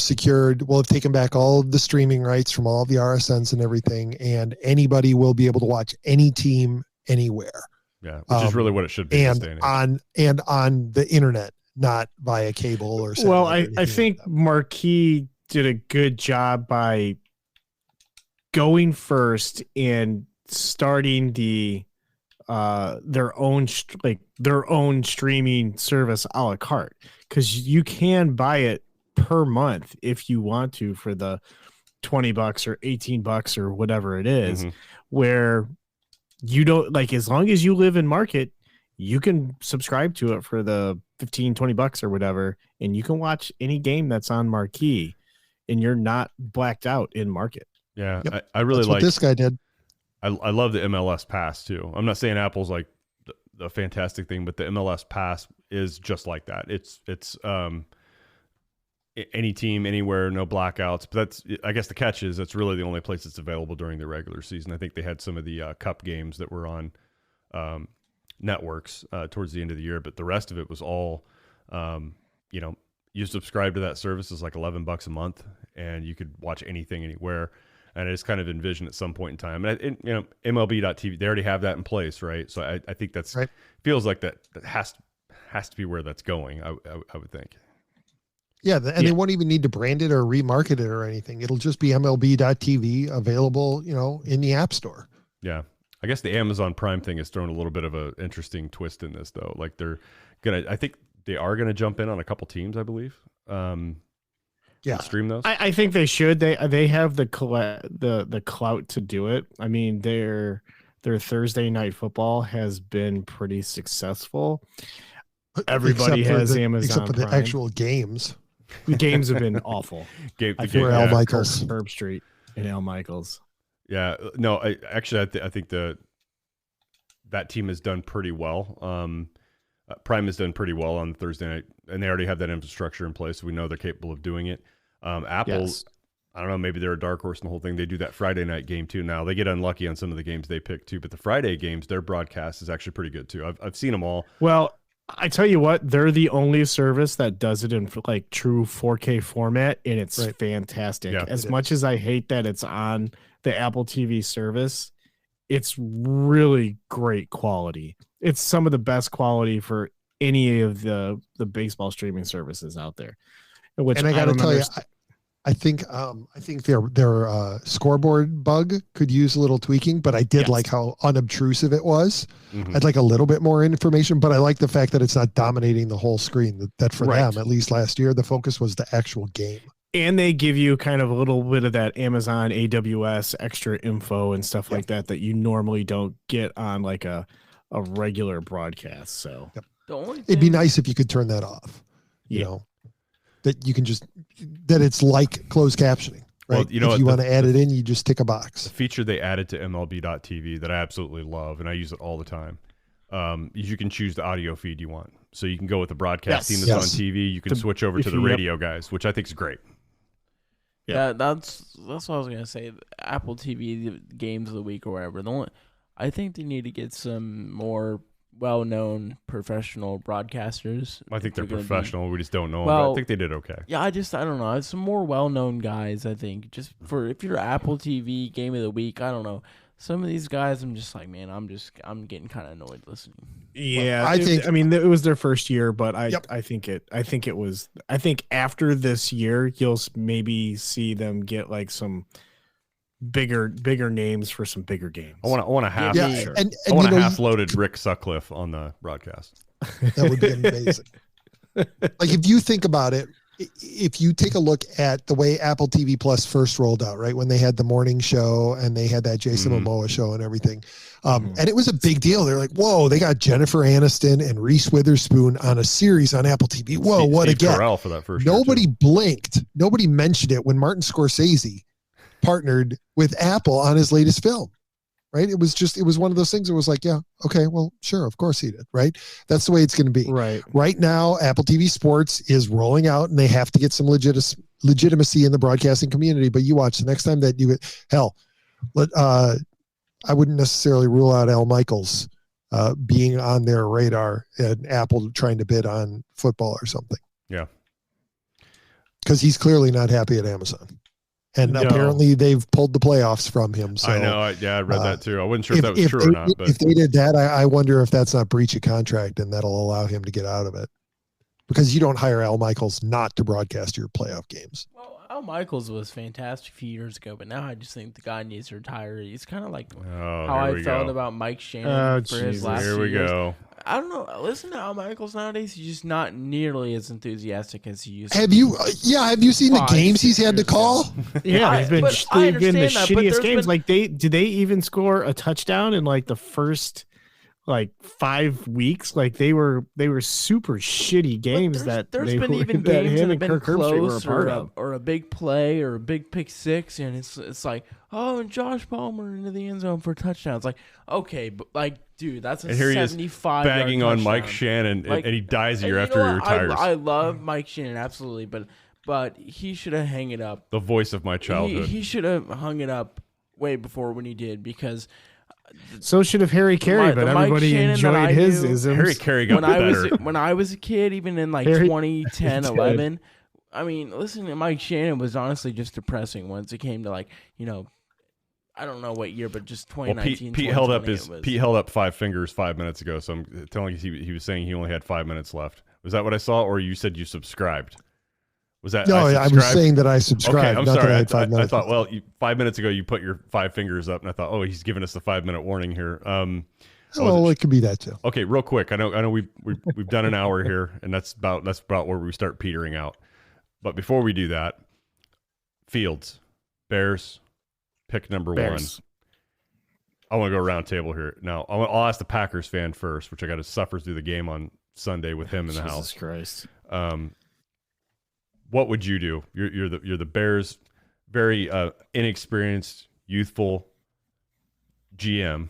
taken back all of the streaming rights from all of the RSNs and everything, and anybody will be able to watch any team anywhere. Yeah, which is really what it should be. And on the internet. Not via cable or something. Well, I think Marquee did a good job by going first and starting their own streaming service a la carte, because you can buy it per month if you want to for the $20 or $18 or whatever it is, where you don't as long as you live in market, you can subscribe to it for the $15-20 or whatever, and you can watch any game that's on Marquee, and you're not blacked out in market. Yeah, yep. I really like what this guy did. I love the MLS Pass too. I'm not saying Apple's like the fantastic thing, but the MLS Pass is just like that. It's any team, anywhere, no blackouts. But I guess the catch is that's really the only place it's available during the regular season. I think they had some of the Cup games that were on networks towards the end of the year, but the rest of it was all you subscribe to that service. Is like $11 a month, and you could watch anything anywhere. And I just kind of envision at some point in time, and MLB.TV, they already have that in place, right? So I think that's right. Feels like that has to be where that's going. I would think. Yeah, and they won't even need to brand it or remarket it or anything. It'll just be MLB.TV available, in the App Store. Yeah. I guess the Amazon Prime thing has thrown a little bit of an interesting twist in this, though. Like I think they are gonna jump in on a couple teams, I believe. Stream those. I think they should. They have the clout to do it. I mean, their Thursday night football has been pretty successful. Everybody has Amazon except for Prime. The actual games. The games have been awful. Al Michaels, Herb Street, and Al Michaels. Yeah, no, I think that team has done pretty well. Prime has done pretty well on Thursday night, and they already have that infrastructure in place, so we know they're capable of doing it. Apple, Yes. I don't know, maybe they're a dark horse in the whole thing. They do that Friday night game too. Now they get unlucky on some of the games they pick too, but the Friday games, their broadcast is actually pretty good too. I've seen them all. Well, I tell you what, they're the only service that does it in like true 4K format, and it's fantastic. Yeah, as much as I hate that it's on the Apple TV service, it's really great quality. It's some of the best quality for any of the baseball streaming services out there. Which And I got to tell you, I think their scoreboard bug could use a little tweaking, but I did like how unobtrusive it was. Mm-hmm. I'd like a little bit more information, but I like the fact that it's not dominating the whole screen. That for them, at least last year, the focus was the actual game. And they give you kind of a little bit of that Amazon AWS extra info and stuff like that you normally don't get on like a regular broadcast. So it'd be nice if you could turn that off. You know, that you can just that it's like closed captioning. Right. Well, if you want to add it in, you just tick a box. The feature they added to MLB.TV that I absolutely love, and I use it all the time, is you can choose the audio feed you want. So you can go with the broadcast team that's on TV. You can switch over to the radio guys, which I think is great. Yeah, that's what I was gonna say. Apple TV games of the week or whatever. I think they need to get some more well-known professional broadcasters. I think they're professional. We just don't know them. Well, But I think they did okay. Yeah, I don't know. Some more well-known guys. I think just for if you're Apple TV game of the week. I don't know. Some of these guys, I'm just like, man, I'm getting kind of annoyed listening. Yeah, I mean, it was their first year, but I think after this year, you'll maybe see them get like some bigger names for some bigger games. I want a half, half-loaded Rick Sutcliffe on the broadcast. That would be amazing. Like if you think about it, if you take a look at the way Apple TV Plus first rolled out, right, when they had the morning show and they had that Jason Momoa show and everything, and it was a big deal. They're like, whoa, they got Jennifer Aniston and Reese Witherspoon on a series on Apple TV. Whoa, what a get. Carell for that first Nobody blinked. Nobody mentioned it when Martin Scorsese partnered with Apple on his latest film. Right. It was one of those things. It was like, yeah, okay, well, sure. Of course he did. Right. That's the way it's going to be. Right now, Apple TV Sports is rolling out and they have to get some legitimacy in the broadcasting community. But you watch the next time that you I wouldn't necessarily rule out Al Michaels being on their radar and Apple trying to bid on football or something. Yeah. Because he's clearly not happy at Amazon. And apparently they've pulled the playoffs from him. So I know. I read that too. I wasn't sure if that was true or not. But if they did that, I wonder if that's not breach of contract and that'll allow him to get out of it. Because you don't hire Al Michaels not to broadcast your playoff games. Well, Al Michaels was fantastic a few years ago, but now I just think the guy needs to retire. He's kind of like how I felt about Mike Shannon for his last Here we years. go. I don't know. Listen to Al Michaels nowadays. He's just not nearly as enthusiastic as he used to. Have you seen the games he's had to call? Yeah, he's been they've been the shittiest games. Been... Like did they even score a touchdown in like the first 5 weeks? Like they were super shitty games. There's been even games that have been close or a big play or a big pick six, and it's like, oh, and Josh Palmer into the end zone for a touchdown. It's like, okay, but like, dude, that's a 75 bagging on touchdown. Mike Shannon, and he dies a year after he retires. I love Mike Shannon absolutely, but he should have hung it up. The voice of my childhood. He should have hung it up way before when he did, because. So should have Harry Carey, but everybody enjoyed his isms. Harry Carey got better. When I was a kid, even in 2010, 11, I mean, listening to Mike Shannon was honestly just depressing once it came to I don't know what year, but just 2019. Well, Pete held up 5 fingers 5 minutes ago, so I'm telling you he was saying he only had 5 minutes left. Was that what I saw, or you said you subscribed? Was that no? I was saying that I subscribed. Okay, I'm not sorry. That I had 5 minutes. I thought, well, 5 minutes ago you put your 5 fingers up, and I thought, oh, he's giving us the 5-minute warning here. Well, it could be that too. Okay, real quick. I know we've done an hour here, and that's about where we start petering out. But before we do that, Fields, Bears, pick number one. I want to go round table here. Now, I'll ask the Packers fan first, which I got to suffer through the game on Sunday with him in the house. Jesus Christ. What would you do? You're the Bears' very inexperienced, youthful GM.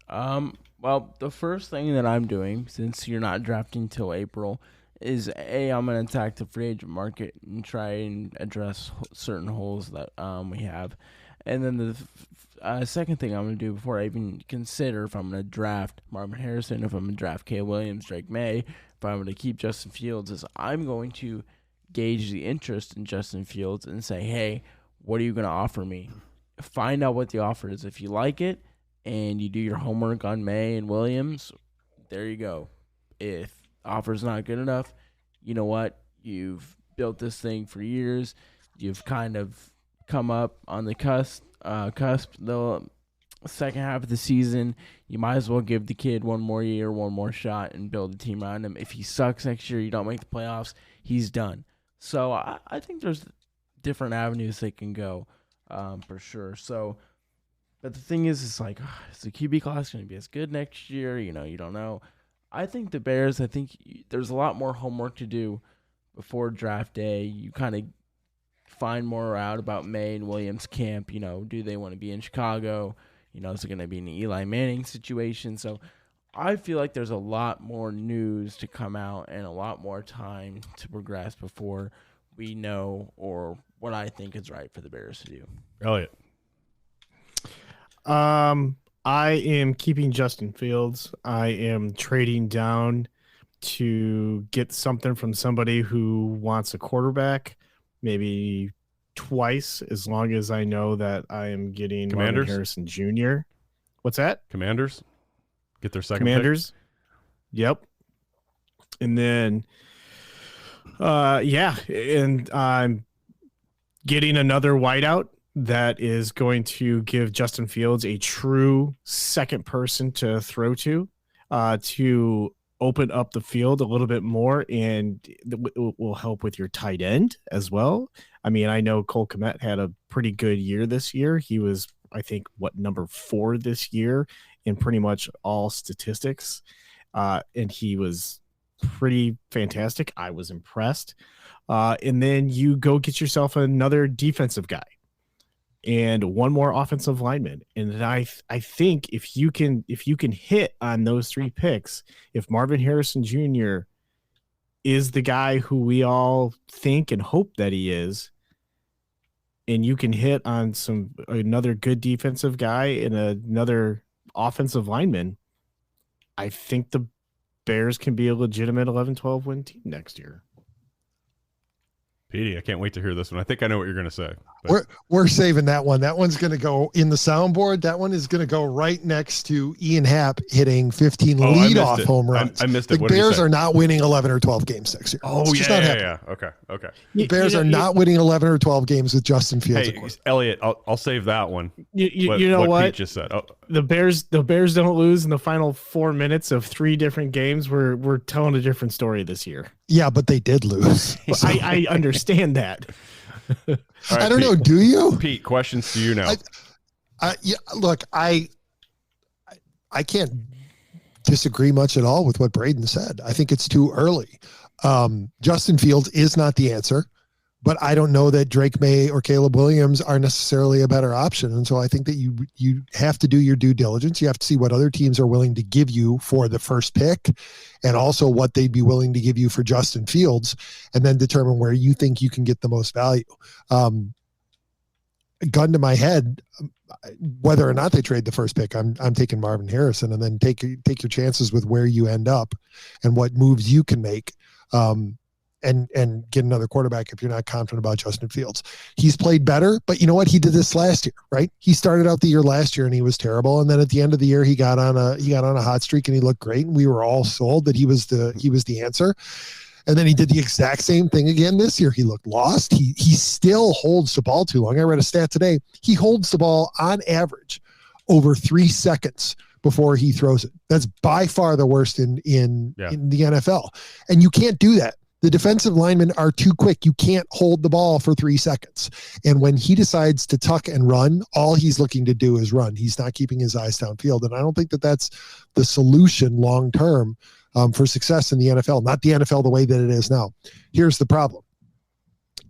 Well, Well, the first thing that I'm doing, since you're not drafting till April, is I'm going to attack the free agent market and try and address certain holes that we have. And then the second thing I'm going to do before I even consider if I'm going to draft Marvin Harrison, if I'm going to draft Caleb Williams, Drake May, if I'm going to keep Justin Fields, is I'm going to gauge the interest in Justin Fields and say, hey, what are you going to offer me? Find out what the offer is. If you like it, and you do your homework on May and Williams, there you go. If offer's not good enough, you know what? You've built this thing for years. You've kind of come up on the cusp the second half of the season. You might as well give the kid one more year, one more shot, and build a team around him. If he sucks next year, you don't make the playoffs, he's done. So I think there's different avenues they can go for sure. So, but the thing is the QB class going to be as good next year? You don't know. I think the Bears, there's a lot more homework to do before draft day. You kind of find more out about May and Williams' camp. Do they want to be in Chicago? Is it going to be an Eli Manning situation? So I feel like there's a lot more news to come out and a lot more time to progress before we know or what I think is right for the Bears to do. Elliott. I am keeping Justin Fields. I am trading down to get something from somebody who wants a quarterback, maybe twice, as long as I know that I am getting Marvin Harrison Jr. What's that? Commanders? Get their second Commanders. Pick? Yep. And then, and I'm getting another wideout that is going to give Justin Fields a true second person to throw to open up the field a little bit more, and it will help with your tight end as well. I mean, I know Cole Kmet had a pretty good year this year. He was, I think, number 4 this year in pretty much all statistics, and he was pretty fantastic. I was impressed. And then you go get yourself another defensive guy and one more offensive lineman. And I think if you can hit on those 3 picks, if Marvin Harrison Jr. is the guy who we all think and hope that he is, and you can hit on another good defensive guy and another offensive lineman, I think the Bears can be a legitimate 11-12 win team next year. Petey, I can't wait to hear this one. I think I know what you're going to say. We're saving that one. That one's going to go in the soundboard. That one is going to go right next to Ian Happ hitting 15 leadoff home runs. I missed it. The Bears are not winning 11 or 12 games next year. Oh, yeah. Okay. The Bears are not winning 11 or 12 games with Justin Fields. Hey, Elliott, I'll save that one. You know what Pete just said. Oh. The Bears don't lose in the final 4 minutes of 3 different games. We're telling a different story this year. Yeah, but they did lose. So. I understand that. Right, I don't know. Do you? Pete, questions to you now. Look, I can't disagree much at all with what Braden said. I think it's too early. Justin Fields is not the answer, but I don't know that Drake May or Caleb Williams are necessarily a better option. And so I think that you have to do your due diligence. You have to see what other teams are willing to give you for the first pick, and also what they'd be willing to give you for Justin Fields, and then determine where you think you can get the most value. Gun to my head, whether or not they trade the first pick, I'm taking Marvin Harrison, and then take your chances with where you end up and what moves you can make. And get another quarterback if you're not confident about Justin Fields. He's played better, but you know what? He did this last year, right? He started out the year last year and he was terrible, and then at the end of the year he got on a hot streak and he looked great, and we were all sold that he was the answer. And then he did the exact same thing again this year. He looked lost. He still holds the ball too long. I read a stat today. He holds the ball on average over 3 seconds before he throws it. That's by far the worst in the NFL. And you can't do that. The defensive linemen are too quick. You can't hold the ball for 3 seconds. And when he decides to tuck and run, all he's looking to do is run. He's not keeping his eyes downfield. And I don't think that that's the solution long-term for success in the NFL, not the NFL the way that it is now. Here's the problem.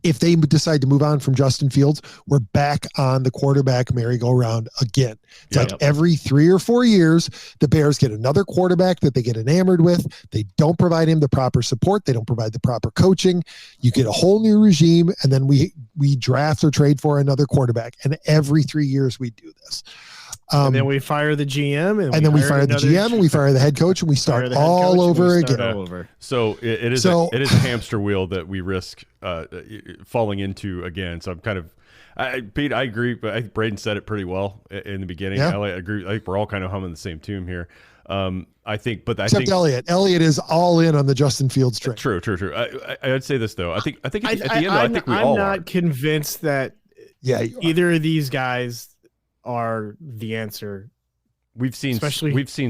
if they decide to move on from Justin Fields, we're back on the quarterback merry-go-round again. It's like every 3 or 4 years, the Bears get another quarterback that they get enamored with. They don't provide him the proper support. They don't provide the proper coaching. You get a whole new regime, and then we draft or trade for another quarterback. And every 3 years we do this. And then we fire the GM, and then we fire the GM, and we fire the head coach, and we start all over again. So it is a hamster wheel that we risk falling into again. So I'm kind of, Pete, I agree, but I think Braden said it pretty well in the beginning. Yeah. I agree. I think we're all kind of humming the same tune here. Except Elliott. Elliott is all in on the Justin Fields train. True. I'd say this though. I think at the end, I think we all are. I'm not convinced that either of these guys are the answer. We've seen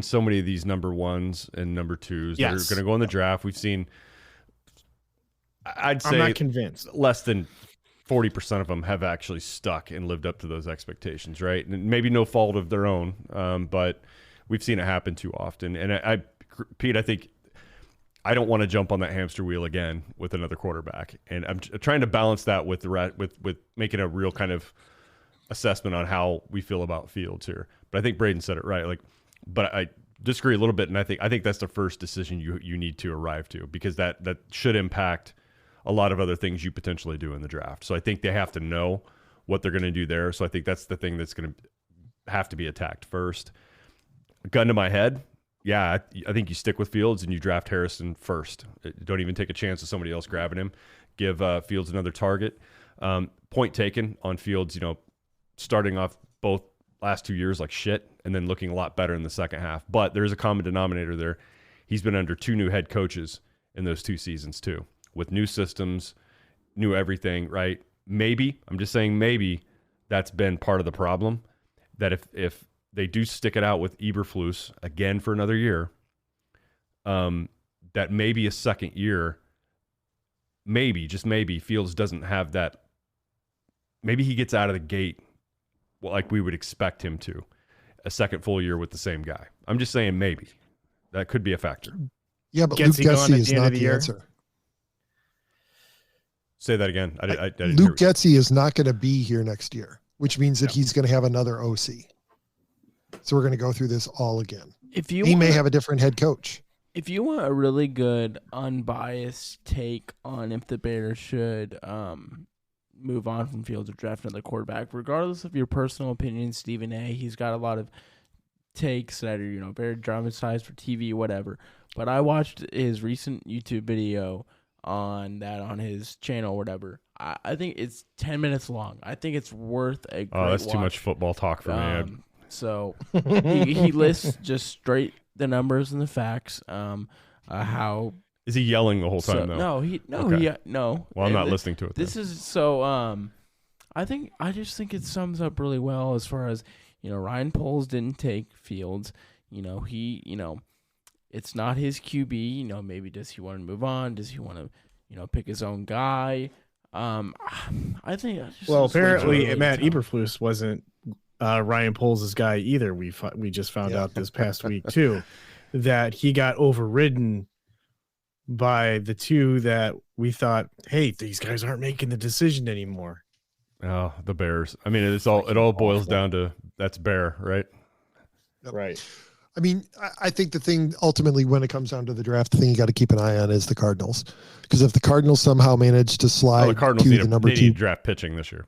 so many of these number ones and number twos that are going to go in the draft. We've seen, I'd say, I'm not convinced. Less than 40% of them have actually stuck and lived up to those expectations, right? And maybe no fault of their own, but we've seen it happen too often. And Pete, I think I don't want to jump on that hamster wheel again with another quarterback, and I'm trying to balance that with with making a real kind of assessment on how we feel about Fields here. But I think Braden said it right. But I disagree a little bit, and I think that's the first decision you need to arrive to, because that should impact a lot of other things you potentially do in the draft. So I think they have to know what they're going to do there. So I think that's the thing that's going to have to be attacked first. Gun to my head, I think you stick with Fields and you draft Harrison first. Don't even take a chance of somebody else grabbing him. Give Fields another target. Point taken on Fields, starting off both last 2 years like shit and then looking a lot better in the second half. But there's a common denominator there. He's been under 2 new head coaches in those 2 seasons too, with new systems, new everything, right? Maybe, I'm just saying maybe that's been part of the problem, that if they do stick it out with Eberflus again for another year, that maybe a second year, maybe, just maybe, Fields doesn't have that. Maybe he gets out of the gate like we would expect him to, a second full year with the same guy. I'm just saying maybe. That could be a factor. Yeah, but Luke Getsy is not the answer. Say that again. I didn't Luke Getsy is not going to be here next year, which means that he's going to have another OC. So we're going to go through this all again. He may have a different head coach. If you want a really good, unbiased take on if the Bears should move on from Fields or draft another quarterback, regardless of your personal opinion, Stephen A., he's got a lot of takes that are, very dramatized for TV, whatever. But I watched his recent YouTube video on his channel or whatever. I think it's 10 minutes long. I think it's worth a great that's watch. Too much football talk for me. So he lists just straight the numbers and the facts. How is he yelling the whole time? No. Well, I'm not listening to it. This is so. I just think it sums up really well as far as Ryan Poles didn't take Fields. It's not his QB. Maybe does he want to move on? Does he want to pick his own guy? I think. Apparently, Matt Eberflus wasn't Ryan Poles' guy either. We just found out this past week too that he got overridden by the 2 that we thought, hey, these guys aren't making the decision anymore. Oh, the Bears. I mean, it all boils down to that's Bear, right? Right. I mean, I think the thing ultimately when it comes down to the draft, the thing you got to keep an eye on is the Cardinals. Because if the Cardinals somehow manage to slide the Cardinals to the number 2 draft pitching this year.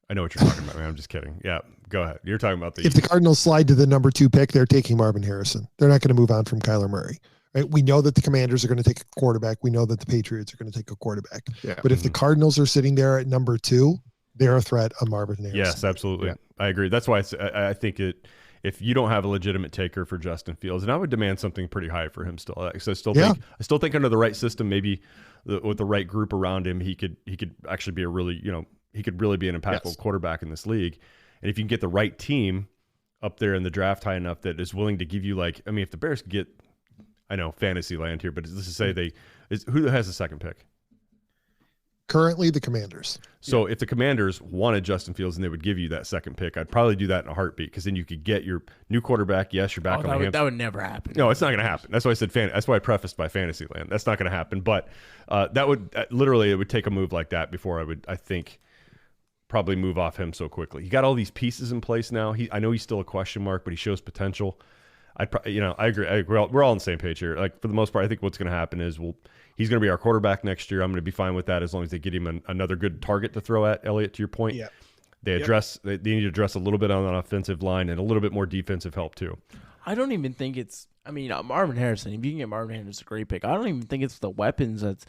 I know what you're talking about, man. I'm just kidding. Yeah, go ahead. You're talking about if the Cardinals slide to the number 2 pick, they're taking Marvin Harrison. They're not going to move on from Kyler Murray. Right? We know that the Commanders are going to take a quarterback. We know that the Patriots are going to take a quarterback. Yeah. But if the Cardinals are sitting there at number 2, they're a threat on Marvin Harrison. Yes, absolutely. Yeah. I agree. That's why I think if you don't have a legitimate taker for Justin Fields, and I would demand something pretty high for him still. So I still think under the right system, maybe with the right group around him, he could actually be a really, he could really be an impactful quarterback in this league. And if you can get the right team up there in the draft high enough that is willing to give you if the Bears get, I know fantasy land here, but let's just say who has the second pick? Currently, the Commanders. So if the Commanders wanted Justin Fields and they would give you that second pick, I'd probably do that in a heartbeat because then you could get your new quarterback. Yes, you're back on the hamster. That would never happen. No, it's not going to happen. That's why I said that's why I prefaced by Fantasyland. That's not going to happen. But that would literally it would take a move like that before I think probably move off him so quickly. He got all these pieces in place now. I know he's still a question mark, but he shows potential. I agree. We're all on the same page here. Like for the most part, I think what's going to happen is he's going to be our quarterback next year. I'm going to be fine with that as long as they get him another good target to throw at. Elliott, to your point, they need to address a little bit on the offensive line and a little bit more defensive help too. I don't even think it's. I mean, Marvin Harrison. If you can get Marvin Harrison, it's a great pick. I don't even think it's the weapons that's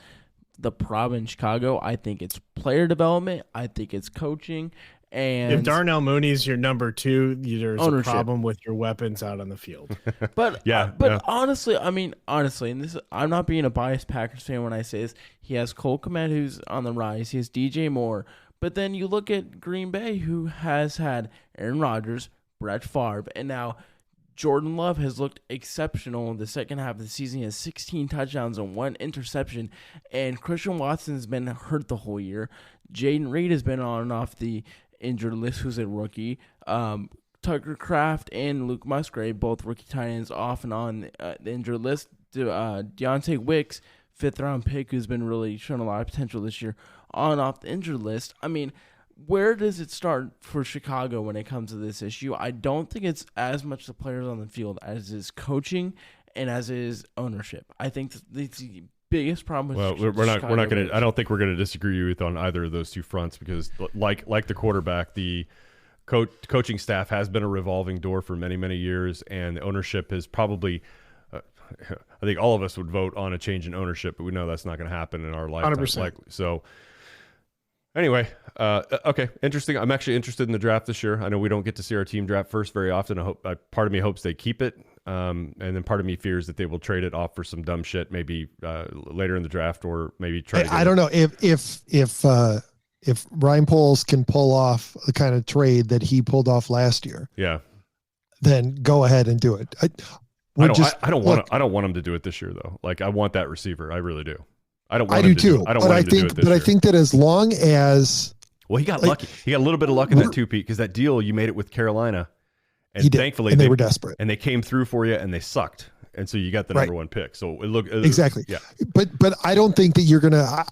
the problem in Chicago. I think it's player development. I think it's coaching. And if Darnell Mooney's your number 2, there's ownership. a problem with your weapons out on the field. But honestly, and this I'm not being a biased Packers fan when I say this. He has Cole Kmet, who's on the rise. He has DJ Moore. But then you look at Green Bay, who has had Aaron Rodgers, Brett Favre, and now Jordan Love has looked exceptional in the second half of the season. He has 16 touchdowns and 1 interception. And Christian Watson's been hurt the whole year. Jaden Reed has been on and off the injured list, who's a rookie. Tucker Kraft and Luke Musgrave, both rookie tight ends, off and on the injured list. Deontay Wicks, 5th-round pick, who's been really shown a lot of potential this year, on and off the injured list. I mean, where does it start for Chicago when it comes to this issue? I don't think it's as much the players on the field as is coaching and as is ownership. I think the biggest problem with we're not going to. I don't think we're going to disagree with on either of those two fronts because, like the quarterback, the coaching staff has been a revolving door for many years, and the ownership has probably. I think all of us would vote on a change in ownership, but we know that's not going to happen in our lifetime. 100%. Likely. So, anyway, okay, interesting. I'm actually interested in the draft this year. I know we don't get to see our team draft first very often. Part of me hopes they keep it. And then part of me fears that they will trade it off for some dumb shit, maybe later in the draft, or maybe try to. I don't know if Ryan Poles can pull off the kind of trade that he pulled off last year. Yeah. Then go ahead and do it. I don't want him to do it this year though. Like I want that receiver. I really do. I don't want I him do to too. I don't want him to do it this year. But I think that as long as he got lucky. He got a little bit of luck in that too, Pete, because that deal you made it with Carolina. And thankfully, they were desperate, and they came through for you, and they sucked, and so you got the number 1 pick. So exactly. Yeah, but I don't think that you're gonna.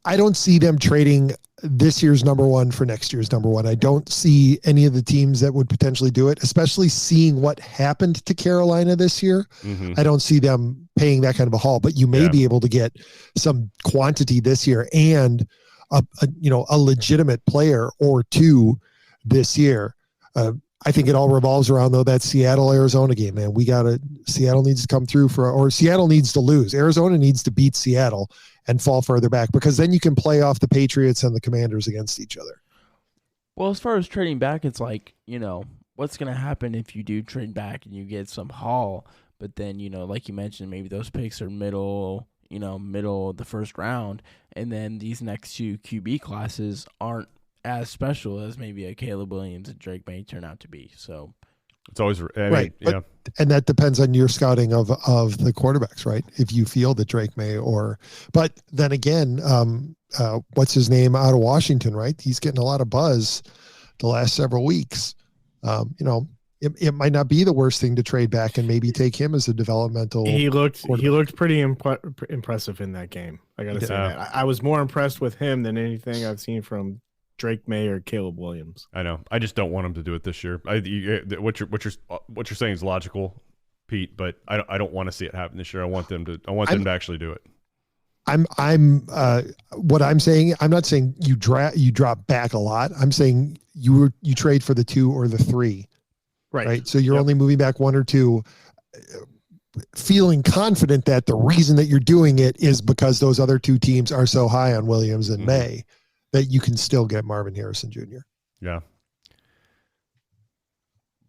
I don't see them trading this year's number 1 for next year's number 1. I don't see any of the teams that would potentially do it, especially seeing what happened to Carolina this year. Mm-hmm. I don't see them paying that kind of a haul, but you may be able to get some quantity this year and a legitimate player or two this year. I think it all revolves around though that Seattle-Arizona game, man. Seattle needs to come through or Seattle needs to lose. Arizona needs to beat Seattle and fall further back because then you can play off the Patriots and the Commanders against each other. Well, as far as trading back, it's like, what's going to happen if you do trade back and you get some haul, but then, like you mentioned, maybe those picks are middle of the first round, and then these next 2 QB classes aren't as special as maybe a Caleb Williams and Drake May turn out to be. So it's always right. And that depends on your scouting of the quarterbacks, right? If you feel that Drake May but then again, what's his name out of Washington, right? He's getting a lot of buzz the last several weeks. It might not be the worst thing to trade back and maybe take him as a developmental. He looked pretty impressive in that game. I got to say that. I was more impressed with him than anything I've seen from Drake May or Caleb Williams. I know. I just don't want him to do it this year. What you're saying is logical, Pete, but I don't want to see it happen this year. I want them to actually do it. What I'm saying, I'm not saying you drop back a lot. I'm saying you trade for the 2 or the 3. Right. So you're only moving back 1 or 2, feeling confident that the reason that you're doing it is because those other 2 teams are so high on Williams and May that you can still get Marvin Harrison Jr. Yeah.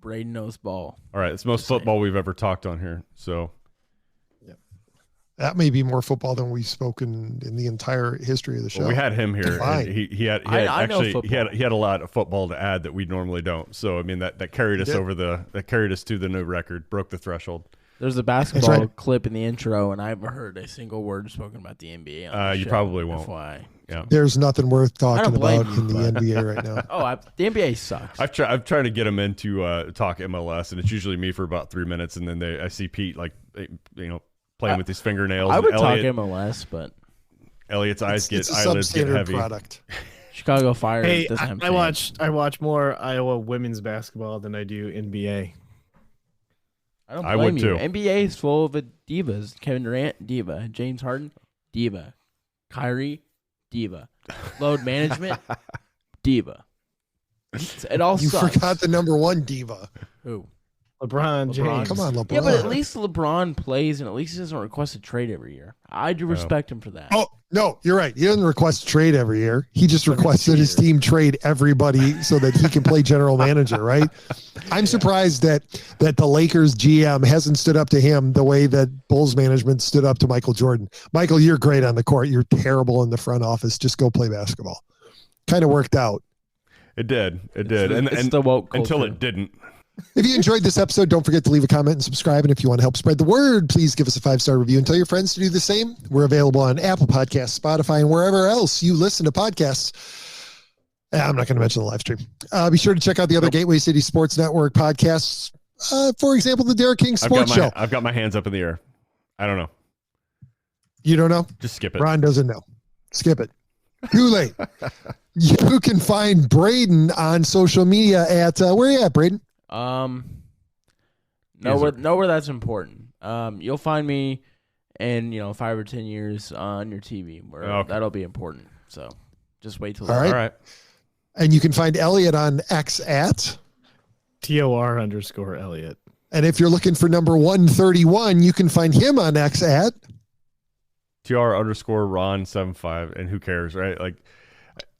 Braden knows ball. All right. It's the most football we've ever talked on here. So that may be more football than we've spoken in the entire history of the show. Well, we had him here. And he had a lot of football to add that we normally don't. So I mean that carried us to the new record, broke the threshold. There's a basketball clip in the intro, and I haven't heard a single word spoken about the NBA. On You probably won't. FYI. Yeah. There's nothing worth talking about you, in the NBA right now. The NBA sucks. I've tried to get them into talk MLS, and it's usually me for about 3 minutes, and then I see Pete playing with his fingernails. I would talk MLS, but Elliott's eyes it's eyelids get heavy. Product. Chicago Fire. Hey, I watch more Iowa women's basketball than I do NBA. I don't blame would you. too. NBA is full of divas. Kevin Durant, diva. James Harden, diva. Kyrie, diva. Load management, diva. It all You sucks. forgot the number one diva. Who? LeBron James. Come on, LeBron. Yeah, but at least LeBron plays, and at least he doesn't request a trade every year. I do respect him for that. Oh, no, you're right. He doesn't request a trade every year. He just requests that his team trade everybody so that he can play general manager, right? I'm surprised that the Lakers GM hasn't stood up to him the way that Bulls management stood up to Michael Jordan. Michael, you're great on the court. You're terrible in the front office. Just go play basketball. Kind of worked out. It did. It did. It's the woke culture. Until it didn't. If you enjoyed this episode, don't forget to leave a comment and subscribe. And if you want to help spread the word, please give us a 5-star review and tell your friends to do the same. We're available on Apple Podcasts, Spotify, and wherever else you listen to podcasts. I'm not going to mention the live stream. Be sure to check out the other Gateway City Sports Network podcasts. For example, the Derek King Sports Show. I've got my hands up in the air. I don't know. You don't know? Just skip it. Ron doesn't know. Skip it. Too late. You can find Braden on social media at where are you at, Braden? Nowhere that's important. You'll find me in 5 or 10 years on your TV where that'll be important. So just wait till. All right. And you can find Elliott on X at TOR_Elliott. And if you're looking for number 131, you can find him on X at TR_Ron75. And who cares, right? Like,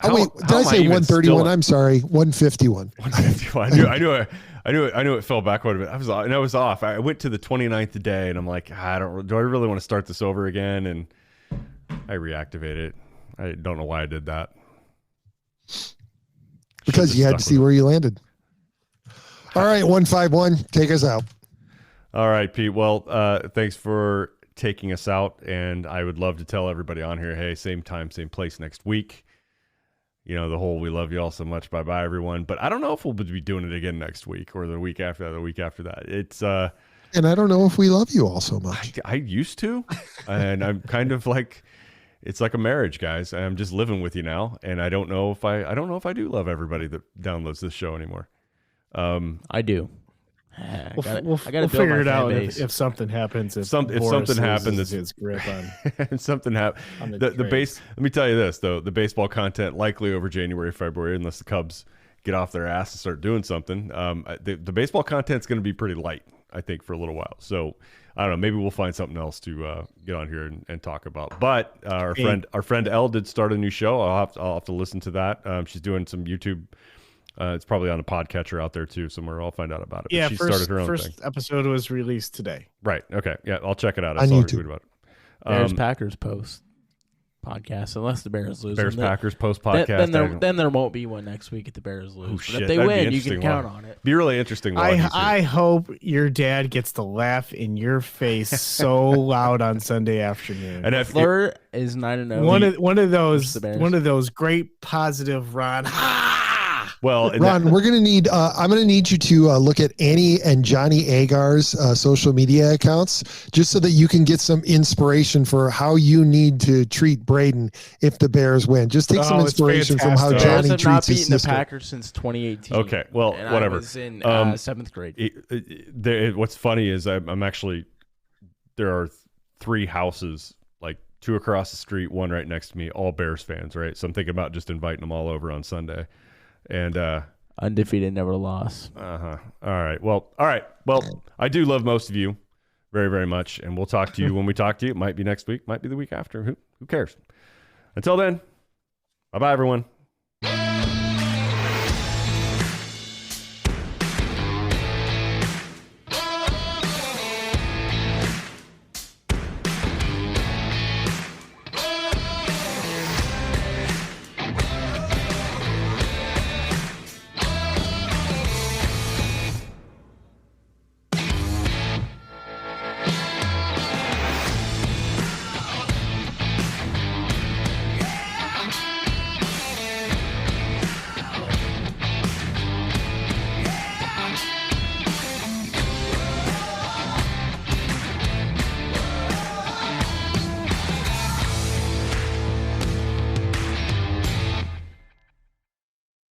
did I say 131? I'm sorry, 151. 151. I knew it fell backward a bit. I was off. I went to the 29th day, and I'm like, do I really want to start this over again? And I reactivated it. I don't know why I did that. Because you had to see where you landed. All right, 151, take us out. All right, Pete. Well, thanks for taking us out, and I would love to tell everybody on here, hey, same time, same place next week. The whole we love you all so much. Bye-bye, everyone. But I don't know if we'll be doing it again next week or the week after that, the week after that. It's and I don't know if we love you all so much. I used to, and I'm kind of like, it's like a marriage, guys. I'm just living with you now, and I don't know if I do love everybody that downloads this show anymore. I do. We'll figure it out if something happens. If something happens, his grip on and something happens. The base. Let me tell you this though: the baseball content likely over January, February, unless the Cubs get off their ass and start doing something. The baseball content's going to be pretty light, I think, for a little while. So I don't know. Maybe we'll find something else to get on here and talk about. But our friend Elle did start a new show. I'll have to listen to that. She's doing some YouTube. It's probably on a podcatcher out there too somewhere. I'll find out about it. Yeah, she started her own first thing. Episode was released today. Right. Okay. Yeah, I'll check it out. I On saw her YouTube. tweet about it. Bears Packers post podcast unless the Bears lose. Bears Packers post podcast. Then there won't be one next week if the Bears lose. Oh, but shit, if they that'd be win, you can interesting count one. on it. Be really interesting. I hope your dad gets to laugh in your face so loud on Sunday afternoon. And if Fleur is 9-0, one of those great positive Ron. Well, Ron, we're gonna need. I'm gonna need you to look at Annie and Johnny Agar's social media accounts, just so that you can get some inspiration for how you need to treat Braden if the Bears win. Just take some inspiration from how Johnny treats not his beaten the sister. Packers since 2018. Okay, well, and whatever. I was in 7th grade. What's funny is I'm actually there are 3 houses, like 2 across the street, 1 right next to me, all Bears fans, right? So I'm thinking about just inviting them all over on Sunday. And undefeated, never lost. All right. Well, I do love most of you very, very much, and we'll talk to you when we talk to you. It might be next week, might be the week after. Who cares? Until then, bye-bye, everyone.